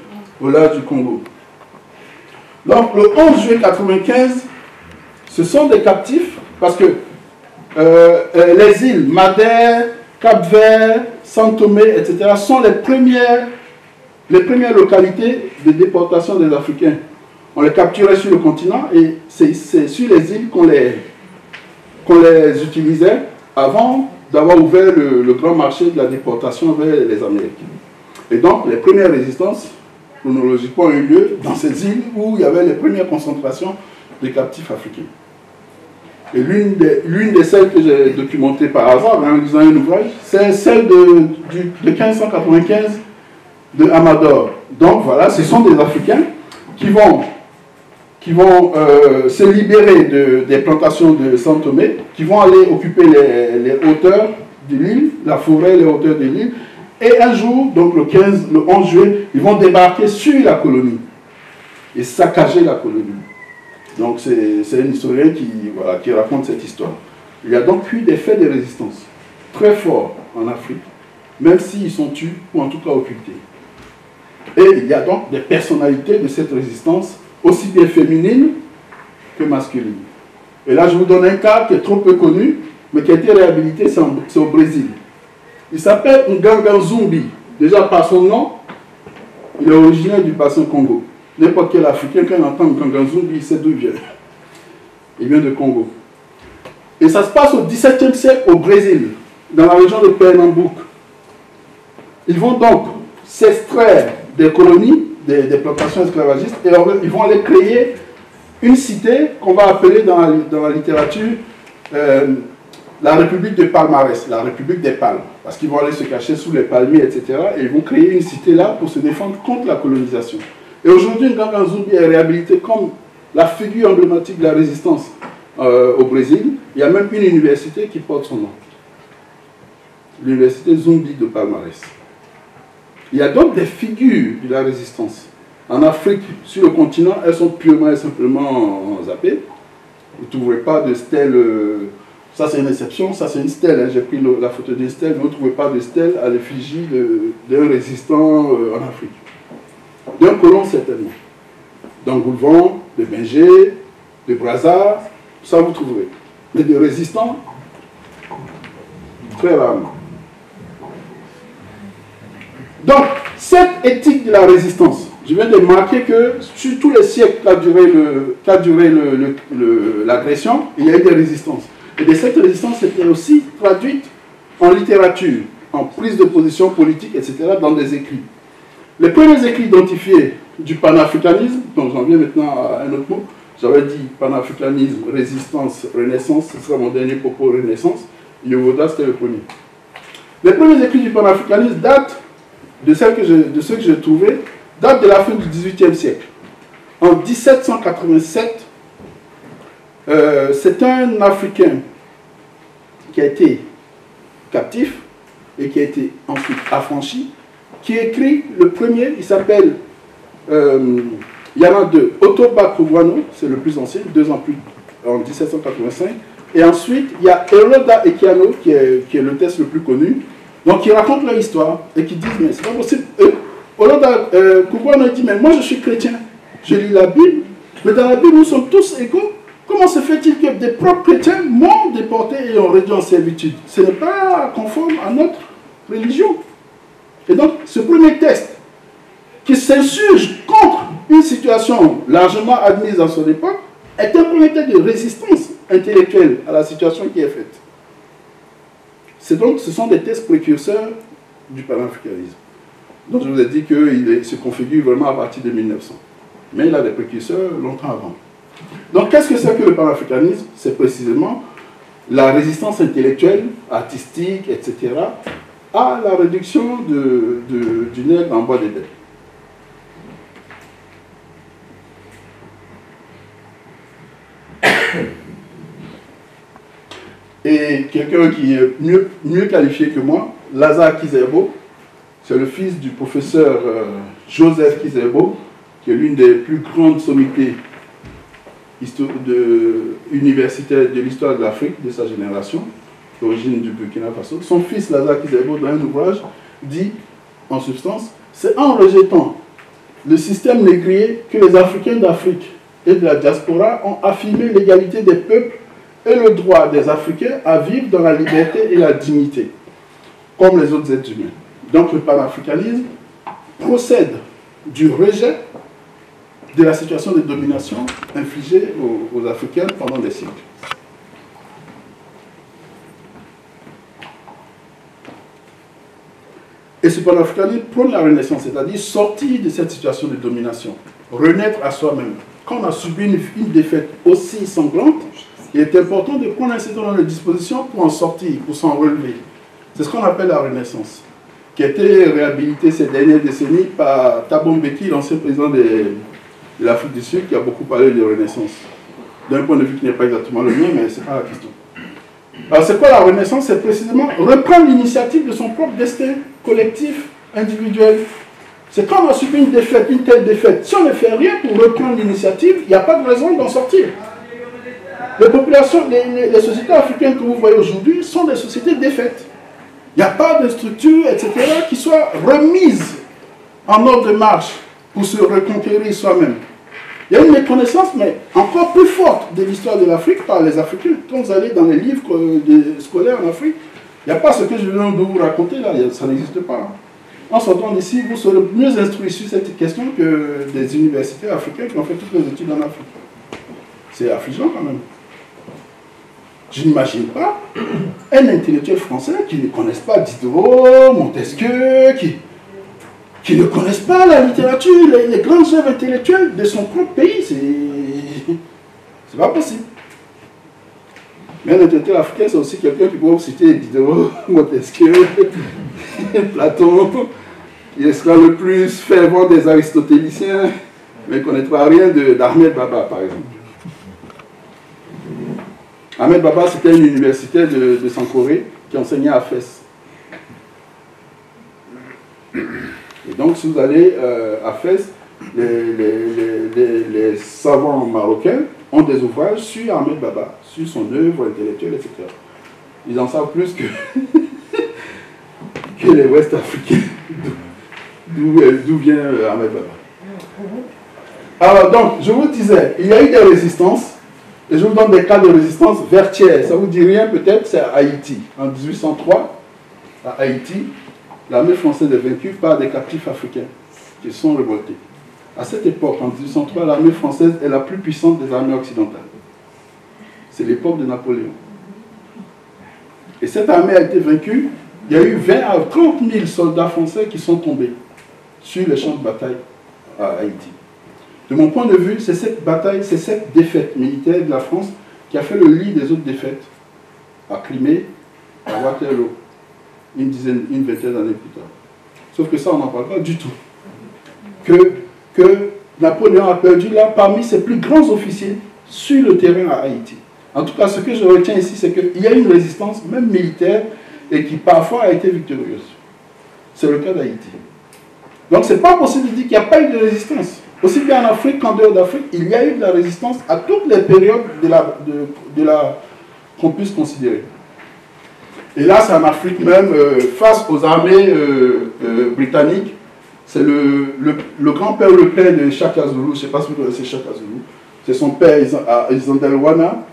au large du Congo. Donc, le 11 juillet 1995, ce sont des captifs, parce que les îles Madère, Cap-Vert, São Tomé, etc., sont les premières localités de déportation des Africains. On les capturait sur le continent et c'est sur les îles qu'on les utilisait avant d'avoir ouvert le grand marché de la déportation vers les Américains. Et donc, les premières résistances, chronologiquement, ont eu lieu dans ces îles où il y avait les premières concentrations de captifs africains. Et l'une des celles que j'ai documentées par hasard, en lisant un ouvrage, c'est celle de 1595 de Amador. Donc voilà, ce sont des Africains qui vont se libérer des plantations de São Tomé, qui vont aller occuper les hauteurs de l'île, la forêt, les hauteurs de l'île, et un jour, donc le 11 juillet, ils vont débarquer sur la colonie et saccager la colonie. Donc c'est un historien qui raconte cette histoire. Il y a donc eu des faits de résistance très forts en Afrique, même s'ils sont tués ou en tout cas occultés. Et il y a donc des personnalités de cette résistance, aussi bien féminine que masculine. Et là, je vous donne un cas qui est trop peu connu, mais qui a été réhabilité, c'est au Brésil. Il s'appelle Nganga Zumbi. Déjà par son nom, il est originaire du bassin Congo. N'importe quel Africain, quand il entend Nganga Zumbi, il sait d'où il vient. Il vient de Congo. Et ça se passe au XVIIe siècle au Brésil, dans la région de Pernambuco. Ils vont donc s'extraire des colonies, des plantations esclavagistes, et ils vont aller créer une cité qu'on va appeler dans la littérature la République de Palmarès, la République des Palmes, parce qu'ils vont aller se cacher sous les palmiers, etc. Et ils vont créer une cité là pour se défendre contre la colonisation. Et aujourd'hui, Nganga Zumbi est réhabilité comme la figure emblématique de la résistance au Brésil. Il y a même une université qui porte son nom, l'université Zumbi de Palmarès. Il y a donc des figures de la résistance. En Afrique, sur le continent, elles sont purement et simplement zappées. Vous ne trouverez pas de stèle. Ça, c'est une exception. Ça, c'est une stèle. Hein. J'ai pris la photo d'une stèle. Vous ne trouvez pas de stèle à l'effigie d'un résistant en Afrique. D'un colon, certainement. D'Angoulême, de Benger, de Brazzaville, ça vous trouverez. Mais de résistants, très rarement. Donc, cette éthique de la résistance, je viens de marquer que sur tous les siècles qu'a duré l'agression, il y a eu des résistances. Et cette résistance était aussi traduite en littérature, en prise de position politique, etc., dans des écrits. Les premiers écrits identifiés du panafricanisme, donc j'en viens maintenant à un autre mot, j'avais dit panafricanisme, résistance, renaissance, ce sera mon dernier propos, renaissance, Yovoda, c'était le premier. Les premiers écrits du panafricanisme datent de ceux que j'ai trouvés, datent de la fin du XVIIIe siècle. En 1787, c'est un Africain qui a été captif et qui a été ensuite affranchi, qui écrit le premier, il s'appelle, il y en a deux, Otoba Kugwano, c'est le plus ancien, 2 ans plus, en 1785, et ensuite il y a Eroda Ekiano, qui est le texte le plus connu, donc qui raconte leur histoire, et qui disent, mais c'est pas possible, Eroda Kugwano dit, mais moi je suis chrétien, je lis la Bible, mais dans la Bible nous sommes tous égaux. Comment se fait-il que des propres chrétiens m'ont déporté et ont réduit en servitude? Ce n'est pas conforme à notre religion. Et donc, ce premier texte qui s'insurge contre une situation largement admise dans son époque est un premier texte de résistance intellectuelle à la situation qui est faite. Ce sont des textes précurseurs du panafricanisme. Donc, je vous ai dit qu'il se configure vraiment à partir de 1900. Mais il a des précurseurs longtemps avant. Donc, qu'est-ce que c'est que le panafricanisme? C'est précisément la résistance intellectuelle, artistique, etc., à la réduction du nègre en bois d'ébène. Et quelqu'un qui est mieux qualifié que moi, Lazare Kizerbo, c'est le fils du professeur Joseph Kizerbo, qui est l'une des plus grandes sommités universitaires de l'histoire de l'Afrique de sa génération, d'origine du Burkina Faso. Son fils Lazare Kizerbo, dans un ouvrage, dit en substance, c'est en rejetant le système négrier que les Africains d'Afrique et de la diaspora ont affirmé l'égalité des peuples et le droit des Africains à vivre dans la liberté et la dignité, comme les autres êtres humains. Donc le panafricanisme procède du rejet de la situation de domination infligée aux Africains pendant des siècles. Et ce panafricanisme prône la renaissance, c'est-à-dire sortir de cette situation de domination, renaître à soi-même. Quand on a subi une défaite aussi sanglante, il est important de prendre un certain nombre de dispositions pour en sortir, pour s'en relever. C'est ce qu'on appelle la renaissance, qui a été réhabilitée ces dernières décennies par Thabo Mbeki, l'ancien président de l'Afrique du Sud, qui a beaucoup parlé de renaissance. D'un point de vue qui n'est pas exactement le mien, mais ce n'est pas la question. Alors c'est quoi la renaissance? C'est précisément reprendre l'initiative de son propre destin collectif, individuel. C'est quand on a subi une défaite, une telle défaite. Si on ne fait rien pour reprendre l'initiative, il n'y a pas de raison d'en sortir. Les populations, les sociétés africaines que vous voyez aujourd'hui sont des sociétés défaites. Il n'y a pas de structure, etc., qui soit remise en ordre de marche pour se reconquérir soi-même. Il y a une méconnaissance, mais encore plus forte de l'histoire de l'Afrique par les Africains. Quand vous allez dans les livres scolaires en Afrique, il n'y a pas ce que je viens de vous raconter là, ça n'existe pas. En sortant d'ici, vous serez mieux instruits sur cette question que des universitaires africains qui ont fait toutes les études en Afrique. C'est affligeant quand même. Je n'imagine pas un intellectuel français qui ne connaisse pas Diderot, Montesquieu, qui ne connaissent pas la littérature, les grandes œuvres intellectuelles de son propre pays. C'est pas possible. Mais un intellectuel africain, c'est aussi quelqu'un qui peut vous citer Diderot, Montesquieu, Platon. Il sera le plus fervent des aristotéliciens, mais il ne connaîtra rien d'Ahmed Baba, par exemple. Ahmed Baba, c'était une universitaire de Sankoré qui enseignait à Fès. Et donc, si vous allez à Fès, les savants marocains ont des ouvrages sur Ahmed Baba, sur son œuvre intellectuelle, etc. Ils en savent plus que les Ouest-Africains, d'où vient Ahmed Baba. Alors, donc, je vous disais, il y a eu des résistances, et je vous donne des cas de résistance vertière. Ça ne vous dit rien peut-être, c'est à Haïti. En 1803, à Haïti, l'armée française est vaincue par des captifs africains qui sont révoltés. À cette époque, en 1803, l'armée française est la plus puissante des armées occidentales. C'est l'époque de Napoléon. Et cette armée a été vaincue. Il y a eu 20 à 30 000 soldats français qui sont tombés sur les champs de bataille à Haïti. De mon point de vue, c'est cette bataille, c'est cette défaite militaire de la France qui a fait le lit des autres défaites à Crimée, à Waterloo, une vingtaine d'années plus tard. Sauf que ça, on n'en parle pas du tout. Que Napoléon a perdu là parmi ses plus grands officiers sur le terrain à Haïti. En tout cas, ce que je retiens ici, c'est qu'il y a une résistance, même militaire, et qui parfois a été victorieuse. C'est le cas d'Haïti. Donc, ce n'est pas possible de dire qu'il n'y a pas eu de résistance. Aussi bien en Afrique qu'en dehors d'Afrique, il y a eu de la résistance à toutes les périodes qu'on puisse considérer. Et là, c'est en Afrique même, face aux armées britanniques, c'est le grand-père, le père de Shaka Zulu, je ne sais pas si vous connaissez Shaka Zulu, c'est son père, Isandelwana,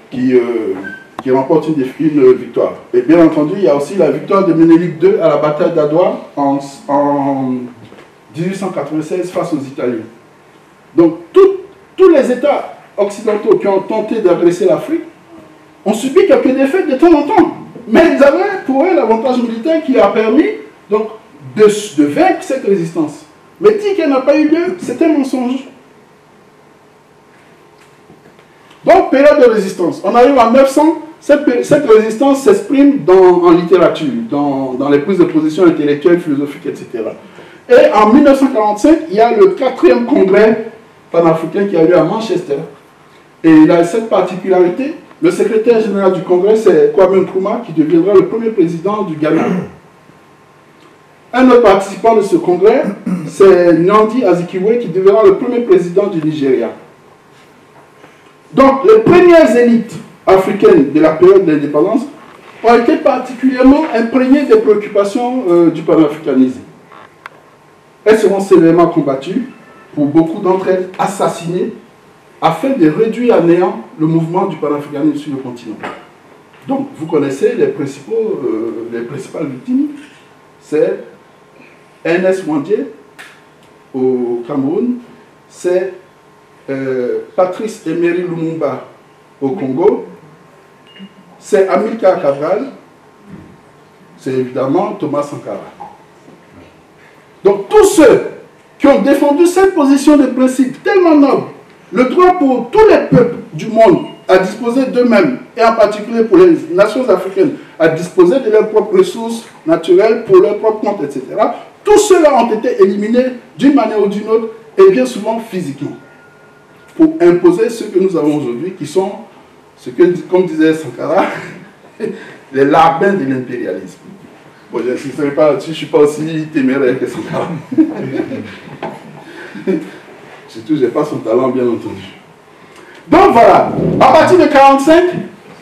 qui remporte une victoire. Et bien entendu, il y a aussi la victoire de Ménélique II à la bataille d'Adwa en 1896 face aux Italiens. Donc, tous les États occidentaux qui ont tenté d'agresser l'Afrique ont subi quelques défaites de temps en temps. Mais ils avaient pour eux l'avantage militaire qui a permis donc, de vaincre cette résistance. Mais dire qu'elle n'a pas eu lieu, c'est un mensonge. Donc, période de résistance. On arrive en 900, cette résistance s'exprime en littérature, dans les prises de position intellectuelles, philosophiques, etc. Et en 1945, il y a le 4e congrès panafricain qui a lieu à Manchester. Et il a cette particularité, le secrétaire général du congrès, c'est Kwame Nkrumah, qui deviendra le premier président du Ghana. Un autre participant de ce congrès, c'est Nnamdi Azikiwe, qui deviendra le premier président du Nigeria. Donc, les premières élites africaines de la période de l'indépendance ont été particulièrement imprégnées des préoccupations du panafricanisme. Elles seront sévèrement combattues, pour beaucoup d'entre elles assassinées, afin de réduire à néant le mouvement du panafricanisme sur le continent. Donc, vous connaissez les principales victimes, c'est Ernest Mwandié au Cameroun, c'est Patrice Emery Lumumba au Congo, c'est Amilcar Cabral, c'est évidemment Thomas Sankara. Donc tous ceux qui ont défendu cette position de principe tellement noble, le droit pour tous les peuples du monde à disposer d'eux-mêmes, et en particulier pour les nations africaines, à disposer de leurs propres ressources naturelles pour leur propre compte, etc. Tous ceux-là ont été éliminés d'une manière ou d'une autre, et bien souvent physiquement, pour imposer ce que nous avons aujourd'hui, qui sont, comme disait Sankara, les larbins de l'impérialisme. Bon, je n'insisterai pas là-dessus, je ne suis pas aussi téméraire que Sankara. Surtout, je n'ai pas son talent, bien entendu. Donc voilà, à partir de 1945,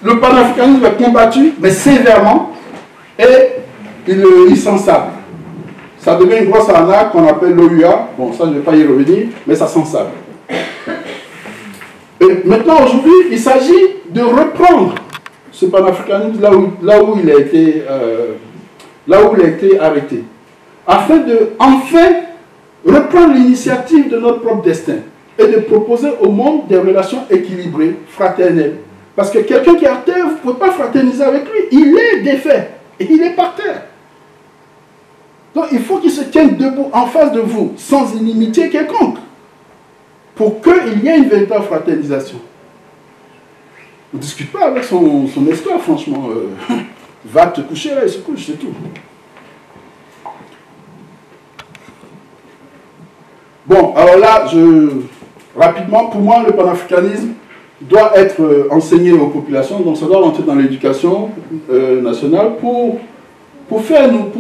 le panafricanisme est combattu, mais sévèrement, et il s'ensable. Ça devient une grosse arnaque qu'on appelle l'OUA. Bon, ça, je ne vais pas y revenir, mais ça s'ensable. Et maintenant, aujourd'hui, il s'agit de reprendre ce panafricanisme là où il a été arrêté, afin de enfin reprendre l'initiative de notre propre destin et de proposer au monde des relations équilibrées, fraternelles. Parce que quelqu'un qui est à terre, vous ne pouvez pas fraterniser avec lui. Il est défait et il est par terre. Donc il faut qu'il se tienne debout en face de vous, sans inimitié quelconque, pour qu'il y ait une véritable fraternisation. Ne discute pas avec son esclave, franchement. Va te coucher là, il se couche, c'est tout. Bon, alors là, rapidement, pour moi, le panafricanisme doit être enseigné aux populations, donc ça doit rentrer dans l'éducation nationale pour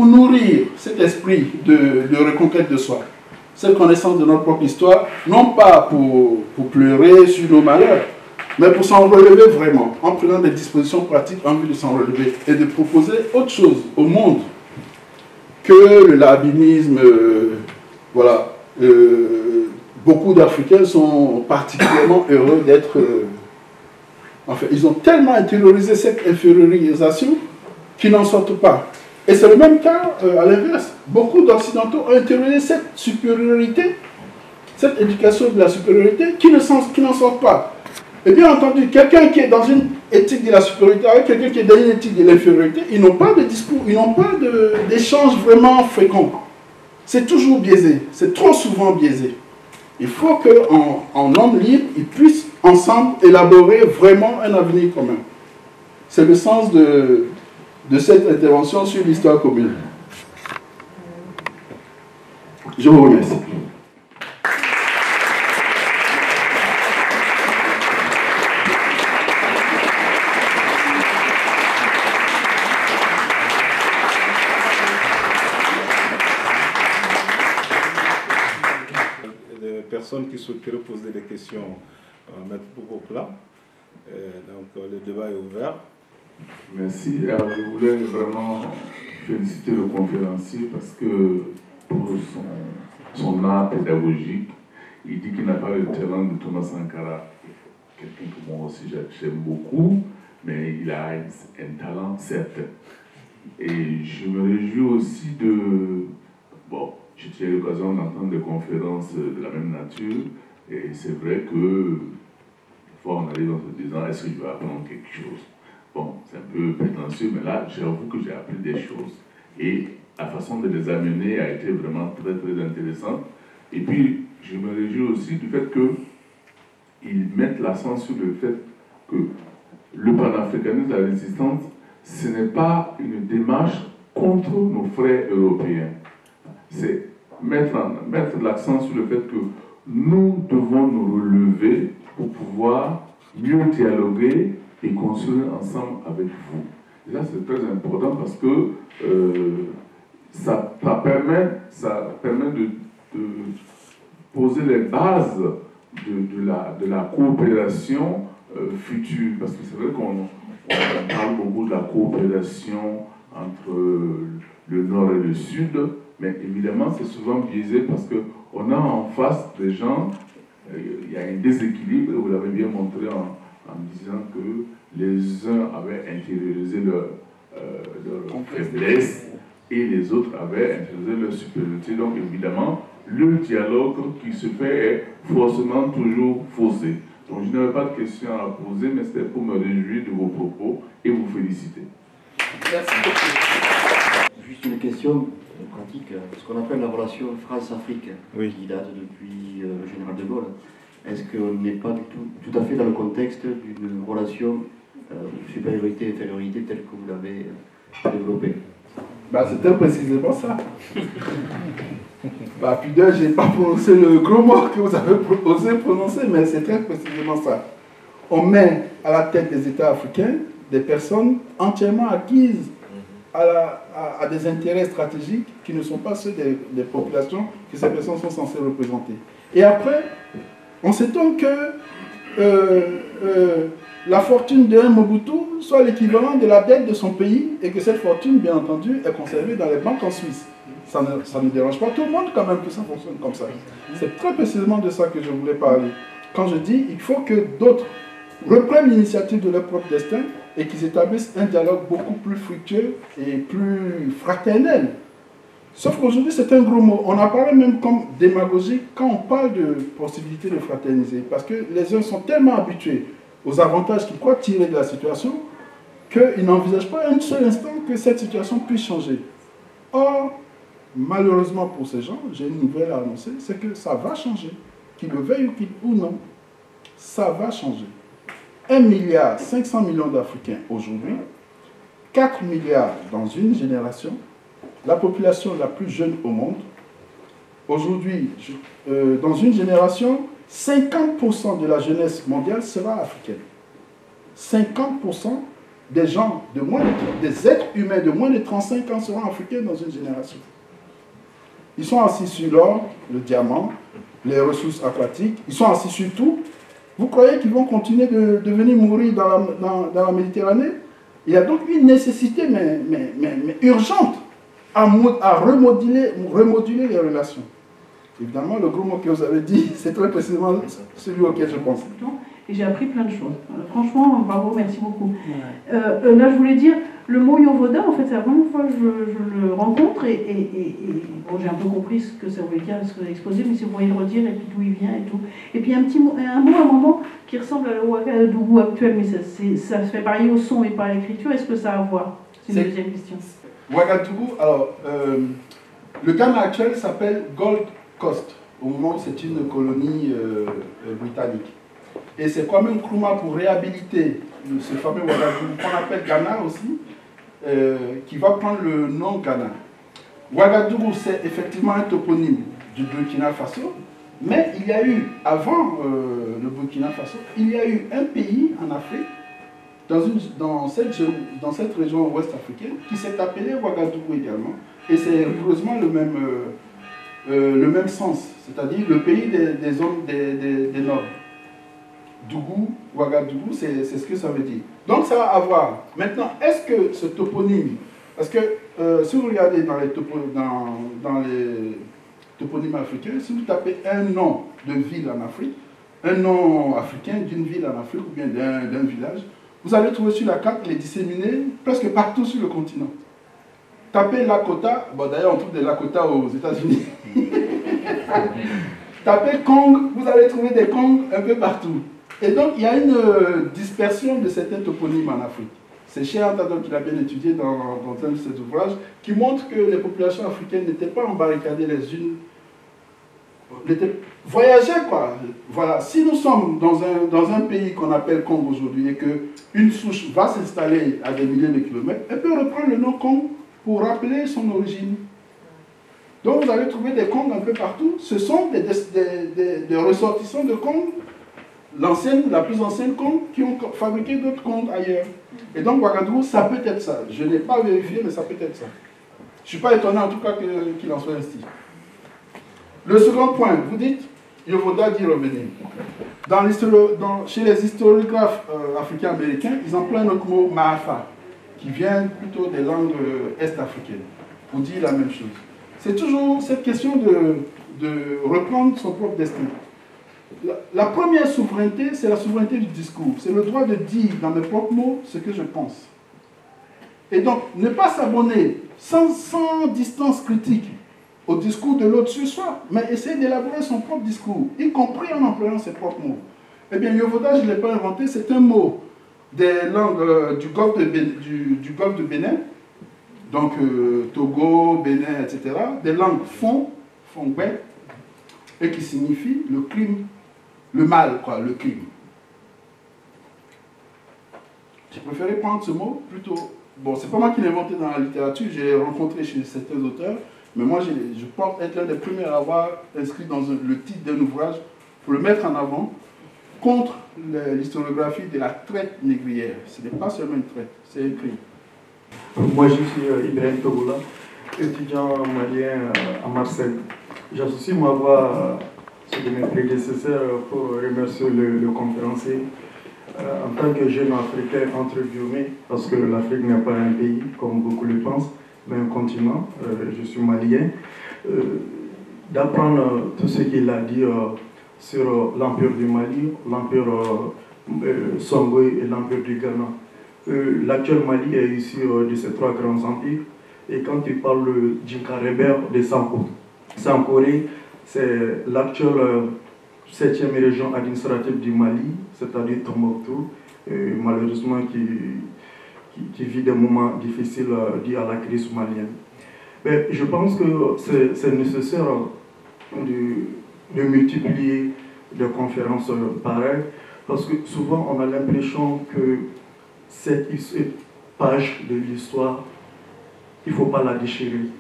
nourrir cet esprit de reconquête de soi, cette connaissance de notre propre histoire, non pas pour pleurer sur nos malheurs, mais pour s'en relever vraiment, en prenant des dispositions pratiques en vue de s'en relever et de proposer autre chose au monde que le larbinisme. Voilà. Beaucoup d'Africains sont particulièrement heureux d'être... enfin, ils ont tellement intériorisé cette infériorisation qu'ils n'en sortent pas. Et c'est le même cas à l'inverse. Beaucoup d'Occidentaux ont intériorisé cette supériorité cette éducation de la supériorité qui n'en sort pas. Et bien entendu, quelqu'un qui est dans une éthique de la supériorité avec quelqu'un qui est dans une éthique de l'infériorité, ils n'ont pas de discours, ils n'ont pas d'échange vraiment fréquent. C'est toujours biaisé, c'est trop souvent biaisé. Il faut qu'en homme libre, ils puissent ensemble élaborer vraiment un avenir commun. C'est le sens de cette intervention sur l'histoire commune. Je vous remercie. Les personnes qui souhaiteraient poser des questions, mettre beaucoup au plat. Donc le débat est ouvert. Merci. Alors, je voulais vraiment féliciter le conférencier parce que pour son art pédagogique, il dit qu'il n'a pas le talent de Thomas Sankara, quelqu'un que moi aussi j'aime beaucoup, mais il a un talent certain. Et je me réjouis aussi de... Bon, j'ai eu l'occasion d'entendre des conférences de la même nature, et c'est vrai que des fois on arrive en se disant, est-ce que je vais apprendre quelque chose? Bon, c'est un peu prétentieux, mais là, j'avoue que j'ai appris des choses. Et la façon de les amener a été vraiment très, très intéressante. Et puis, je me réjouis aussi du fait qu'ils mettent l'accent sur le fait que le panafricanisme, la résistance, ce n'est pas une démarche contre nos frères européens. C'est mettre l'accent sur le fait que nous devons nous relever pour pouvoir mieux dialoguer et construire ensemble avec vous. Et ça, c'est très important parce que ça permet de poser les bases de la coopération future. Parce que c'est vrai qu'on parle beaucoup de la coopération entre le Nord et le Sud, mais évidemment, c'est souvent biaisé parce qu'on a en face des gens, il y a un déséquilibre, vous l'avez bien montré en disant que les uns avaient intériorisé leur faiblesse et les autres avaient intériorisé leur supériorité. Donc évidemment, le dialogue qui se fait est forcément toujours faussé. Donc je n'avais pas de questions à poser, mais c'était pour me réjouir de vos propos et vous féliciter. Merci beaucoup. Juste une question pratique, ce qu'on appelle la relation France-Afrique, oui, qui date depuis le général de Gaulle. Est-ce qu'on n'est pas tout à fait dans le contexte d'une relation supériorité-infériorité telle que vous l'avez développée? C'était précisément ça. Puis d'ailleurs, je n'ai pas prononcé le gros mot que vous avez osé prononcer, mais c'est très précisément ça. On met à la tête des États africains des personnes entièrement acquises à des intérêts stratégiques qui ne sont pas ceux des populations que ces personnes sont censées représenter. Et après, on s'étonne que la fortune d'un Mobutu soit l'équivalent de la dette de son pays et que cette fortune, bien entendu, est conservée dans les banques en Suisse. Ça ne dérange pas tout le monde quand même que ça fonctionne comme ça. C'est très précisément de ça que je voulais parler. Quand je dis il faut que d'autres reprennent l'initiative de leur propre destin et qu'ils établissent un dialogue beaucoup plus fructueux et plus fraternel. Sauf qu'aujourd'hui, c'est un gros mot. On en parle même comme démagogie quand on parle de possibilité de fraterniser. Parce que les uns sont tellement habitués aux avantages qu'ils croient tirer de la situation qu'ils n'envisagent pas un seul instant que cette situation puisse changer. Or, malheureusement pour ces gens, j'ai une nouvelle à annoncer, c'est que ça va changer. Qu'ils le veuillent ou non, ça va changer. 1,5 milliard d'Africains aujourd'hui, 4 milliards dans une génération, la population la plus jeune au monde. Aujourd'hui, dans une génération, 50% de la jeunesse mondiale sera africaine. 50% des gens, des êtres humains de moins de 35 ans seront africains dans une génération. Ils sont assis sur l'or, le diamant, les ressources aquatiques, ils sont assis sur tout. Vous croyez qu'ils vont continuer de venir mourir dans la Méditerranée? Il y a donc une nécessité, mais urgente, à remoduler les relations. Évidemment, le gros mot que vous avez dit, c'est très précisément celui auquel je pense. et j'ai appris plein de choses. Franchement, bravo, merci beaucoup. Là, je voulais dire, le mot Yovoda, en fait, c'est la première fois que je le rencontre, et bon, j'ai un peu compris ce que ça voulait dire, ce que vous avez exposé, mais si vous voyez le redire, et puis d'où il vient et tout. Et puis un mot à un moment qui ressemble à Ouagadougou actuel, mais ça se fait pareil au son et pas à l'écriture. Est-ce que ça a à voir? C'est une deuxième question. Ouagadougou, alors, le Ghana actuel s'appelle Gold Coast, au moment où c'est une colonie britannique. Et c'est comme un Nkrumah pour réhabiliter ce fameux Ouagadougou, qu'on appelle Ghana aussi, qui va prendre le nom Ghana. Ouagadougou, c'est effectivement un toponyme du Burkina Faso, mais il y a eu, avant le Burkina Faso, il y a eu un pays en Afrique, dans cette région ouest africaine, qui s'est appelé Ouagadougou également. Et c'est rigoureusement le même sens, c'est-à-dire le pays des hommes des nobles. Dougou, Ouagadougou, c'est ce que ça veut dire. Donc ça va avoir. Maintenant, est-ce que ce toponyme, parce que si vous regardez dans les toponymes africains, si vous tapez un nom de ville en Afrique, un nom africain d'une ville en Afrique ou bien d'un village, vous allez trouver sur la carte, il est disséminé presque partout sur le continent. Tapez Lakota, bon d'ailleurs on trouve des Lakota aux États-Unis. Tapez Kong, vous allez trouver des Kong un peu partout. Et donc il y a une dispersion de certains toponymes en Afrique. C'est Cheikh Anta qui l'a bien étudié dans un de ses ouvrages, qui montre que les populations africaines n'étaient pas embarricadées les unes, voyageaient quoi. Voilà, si nous sommes dans un pays qu'on appelle Congo aujourd'hui et qu'une souche va s'installer à des milliers de kilomètres, elle peut reprendre le nom Congo pour rappeler son origine. Donc vous allez trouver des Congos un peu partout. Ce sont des ressortissants de Congo, la plus ancienne Congo, qui ont fabriqué d'autres Congos ailleurs. Et donc Ouagadougou, ça peut être ça. Je n'ai pas vérifié, mais ça peut être ça. Je ne suis pas étonné en tout cas qu'il en soit ainsi. Le second point, vous dites, Yovoda d'y revenir. Chez les historiographes africains-américains, ils emploient un autre mot, Maafa, qui vient plutôt des langues est-africaines, pour dire la même chose. C'est toujours cette question de reprendre son propre destin. La première souveraineté, c'est la souveraineté du discours. C'est le droit de dire dans mes propres mots ce que je pense. Et donc, ne pas s'abonner sans distance critique au discours de l'autre sur soi, mais essayer d'élaborer son propre discours, y compris en employant ses propres mots. Eh bien, Yovoda, je ne l'ai pas inventé, c'est un mot des langues du golfe de Bénin, donc Togo, Bénin, etc., des langues fongbe, et qui signifie le crime, le mal, quoi, le crime. J'ai préféré prendre ce mot plutôt. Bon, c'est pas moi qui l'ai inventé dans la littérature, j'ai rencontré chez certains auteurs, mais moi je pense être l'un des premiers à avoir inscrit dans le titre d'un ouvrage pour le mettre en avant contre l'historiographie de la traite négrière. Ce n'est pas seulement une traite, c'est un crime. Moi je suis Ibrahim Togola, étudiant malien à Marseille. J'associe ma voix à ceux de mes prédécesseurs pour remercier le conférencier. En tant que jeune africain, entre guillemets, parce que l'Afrique n'est pas un pays, comme beaucoup le pensent, mais un continent, je suis malien, d'apprendre tout ce qu'il a dit sur l'Empire du Mali, l'Empire Songhai et l'Empire du Ghana. L'actuel Mali est issu de ces trois grands empires, et quand il parle de Djinkareber de Sankoré, c'est l'actuelle 7e région administrative du Mali, c'est-à-dire Tombouctou, malheureusement qui vit des moments difficiles dus à la crise malienne. Mais je pense que c'est nécessaire de multiplier des conférences pareilles, parce que souvent on a l'impression que cette page de l'histoire, il ne faut pas la déchirer,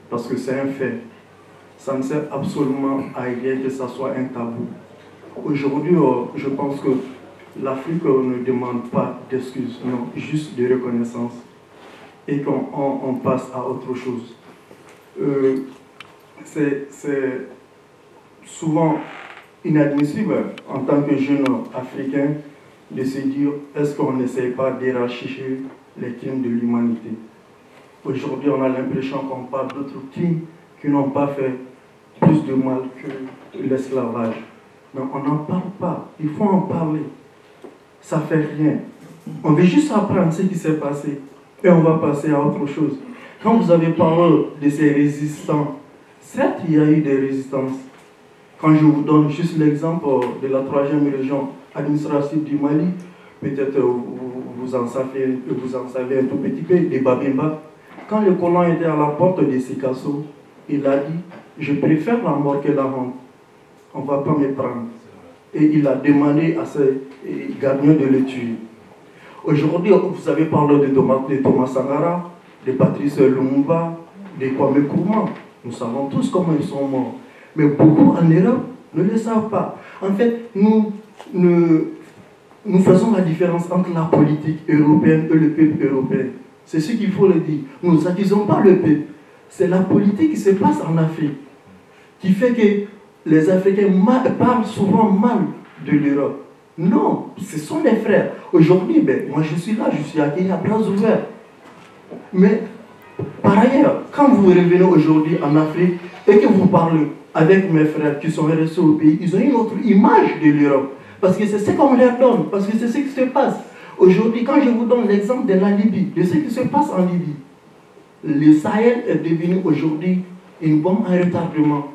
parce que c'est un fait. Ça ne sert absolument à rien que ça soit un tabou. Aujourd'hui, je pense que l'Afrique ne demande pas d'excuses, non, juste de reconnaissance, et qu'on passe à autre chose. C'est souvent inadmissible en tant que jeune Africain de se dire, est-ce qu'on n'essaie pas d'hiérarchiser les crimes de l'humanité? Aujourd'hui, on a l'impression qu'on parle d'autres crimes qui n'ont pas fait plus de mal que l'esclavage. Mais on n'en parle pas. Il faut en parler. ça ne fait rien. On veut juste apprendre ce qui s'est passé et on va passer à autre chose. Quand vous avez parlé de ces résistants, certes, il y a eu des résistances. Quand je vous donne juste l'exemple de la 3e région administrative du Mali, peut-être vous en savez un tout petit peu, des Babemba. Quand le colon était à la porte de Sikasso, il a dit « Je préfère la mort que la honte. On ne va pas me prendre. » Et il a demandé à ses gardiens de le tuer. Aujourd'hui, vous avez parlé de Thomas Sankara, de Patrice Lumumba, de Kwame Nkrumah. Nous savons tous comment ils sont morts. Mais beaucoup en Europe ne le savent pas. En fait, nous faisons la différence entre la politique européenne et le peuple européen. C'est ce qu'il faut le dire. Nous n'accusons pas le peuple. C'est la politique qui se passe en Afrique qui fait que les Africains parlent souvent mal de l'Europe. Non, ce sont les frères. Aujourd'hui, moi je suis là, je suis accueilli à bras ouverts. Mais par ailleurs, quand vous revenez aujourd'hui en Afrique et que vous parlez avec mes frères qui sont restés au pays, ils ont une autre image de l'Europe. Parce que c'est ce qu'on leur donne, parce que c'est ce qui se passe. Aujourd'hui, quand je vous donne l'exemple de la Libye, de ce qui se passe en Libye, le Sahel est devenu aujourd'hui une bombe à retardement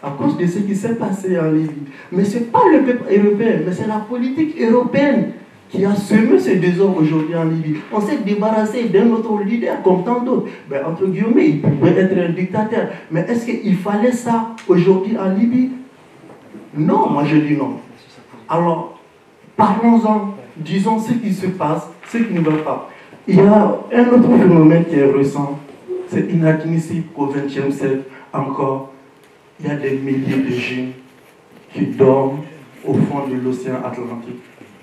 à cause de ce qui s'est passé en Libye. Mais ce n'est pas le peuple européen, mais c'est la politique européenne qui a semé ce désordre aujourd'hui en Libye. On s'est débarrassé d'un autre leader comme tant d'autres. Entre guillemets, il pouvait être un dictateur. Mais est-ce qu'il fallait ça aujourd'hui en Libye? Non, moi je dis non. Alors, parlons-en, disons ce qui se passe, ce qui ne va pas. Il y a un autre phénomène qui est récent, c'est inadmissible qu'au XXe siècle encore, il y a des milliers de jeunes qui dorment au fond de l'océan Atlantique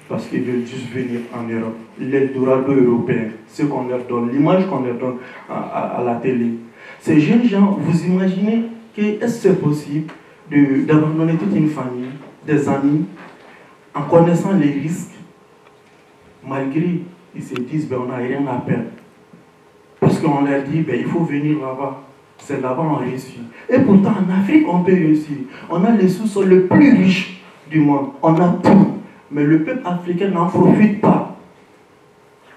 parce qu'ils veulent juste venir en Europe. L'Eldorado européen, ce qu'on leur donne, l'image qu'on leur donne à la télé. Ces jeunes gens, vous imaginez que est-ce que c'est possible d'abandonner toute une famille, des amis, en connaissant les risques, malgré ils se disent on n'a rien à perdre. Parce qu'on leur dit il faut venir là-bas. C'est là-bas on réussit. Et pourtant en Afrique on peut réussir. On a les sous-sols les plus riches du monde. On a tout. Mais le peuple africain n'en profite pas.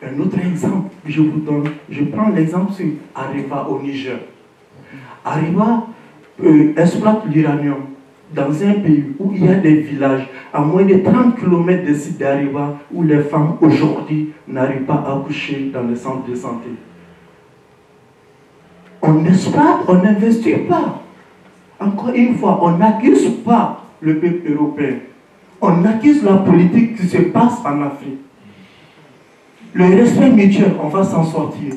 Un autre exemple, je prends l'exemple sur Areva au Niger. Areva exploite l'uranium dans un pays où il y a des villages à moins de 30 km de sites d'Areva où les femmes aujourd'hui n'arrivent pas à accoucher dans les centres de santé. On n'exploite, on n'investit pas. Encore une fois, on n'accuse pas le peuple européen. On accuse la politique qui se passe en Afrique. Le respect mutuel, on va s'en sortir.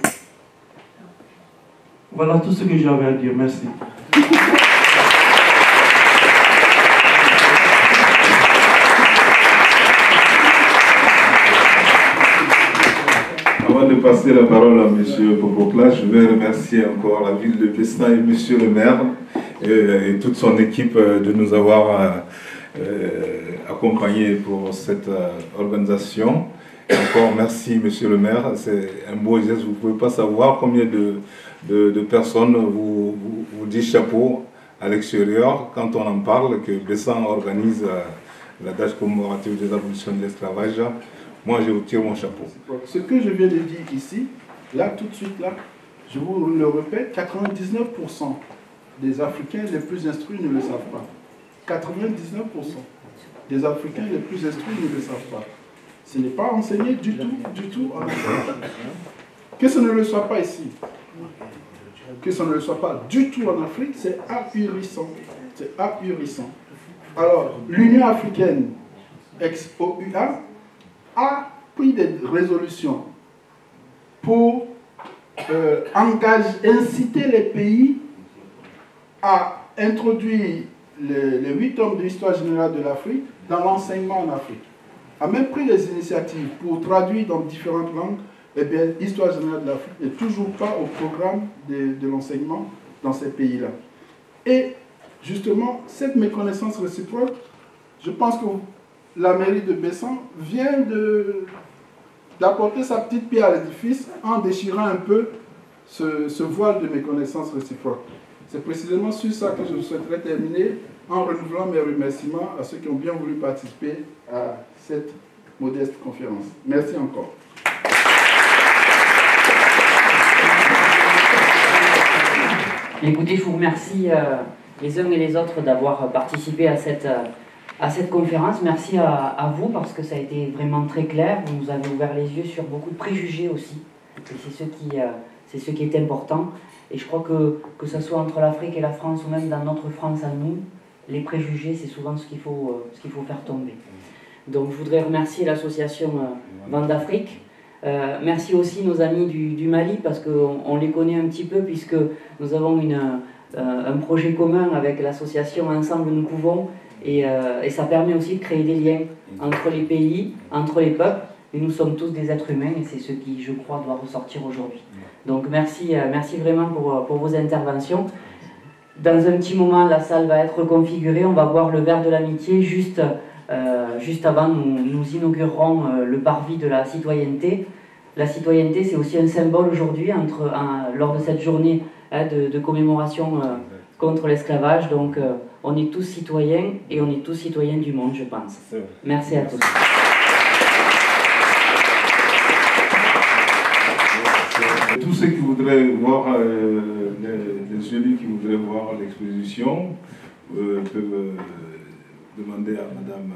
Voilà tout ce que j'avais à dire. Merci. Avant de passer la parole à M. Popokla, je vais remercier encore la ville de Bessin et M. le maire et toute son équipe de nous avoir accompagnés pour cette organisation. Et encore merci M. le maire, c'est un beau geste, vous ne pouvez pas savoir combien de personnes vous disent chapeau à l'extérieur quand on en parle, que Bessin organise la date commémorative des abolitions de l'esclavage. Moi, je vous tire mon chapeau. Ce que je viens de dire ici, là, tout de suite, là, je vous le répète, 99% des Africains les plus instruits ne le savent pas. 99% des Africains les plus instruits ne le savent pas. Ce n'est pas enseigné du tout en Afrique. Que ce ne le soit pas ici, que ce ne le soit pas du tout en Afrique, c'est ahurissant. C'est ahurissant. Alors, l'Union africaine, ex-OUA, a pris des résolutions pour inciter les pays à introduire les 8 tomes de l'histoire générale de l'Afrique dans l'enseignement en Afrique. A même pris des initiatives pour traduire dans différentes langues. Eh bien, l'histoire générale de l'Afrique n'est toujours pas au programme de l'enseignement dans ces pays-là. Et justement, cette méconnaissance réciproque, je pense que la mairie de Bessan vient d'apporter sa petite pierre à l'édifice en déchirant un peu ce voile de méconnaissance réciproque. C'est précisément sur ça que je souhaiterais terminer en renouvelant mes remerciements à ceux qui ont bien voulu participer à cette modeste conférence. Merci encore. Écoutez, je vous remercie les uns et les autres d'avoir participé à cette conférence. Merci à vous parce que ça a été vraiment très clair. Vous nous avez ouvert les yeux sur beaucoup de préjugés aussi. Et c'est ce qui est important. Et je crois que ce soit entre l'Afrique et la France ou même dans notre France à nous, les préjugés, c'est souvent ce qu'il faut faire tomber. Donc je voudrais remercier l'association Vent d'Afrique. Merci aussi nos amis du Mali parce qu'on les connaît un petit peu puisque nous avons un projet commun avec l'association Ensemble Nous Pouvons et ça permet aussi de créer des liens entre les pays, entre les peuples. Et nous sommes tous des êtres humains et c'est ce qui, je crois, doit ressortir aujourd'hui. Donc merci vraiment pour vos interventions. Dans un petit moment, la salle va être reconfigurée. On va boire le verre de l'amitié juste avant. Nous inaugurerons le parvis de la citoyenneté. La citoyenneté, c'est aussi un symbole aujourd'hui lors de cette journée de commémoration contre l'esclavage. Donc on est tous citoyens et on est tous citoyens du monde, je pense. Merci à tous. Tous ceux qui voudraient voir, les élus qui voudraient voir l'exposition, peuvent demander à Madame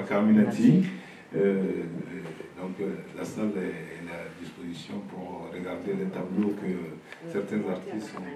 Carminati. Donc la salle est à disposition pour regarder les tableaux que certains artistes ont pu.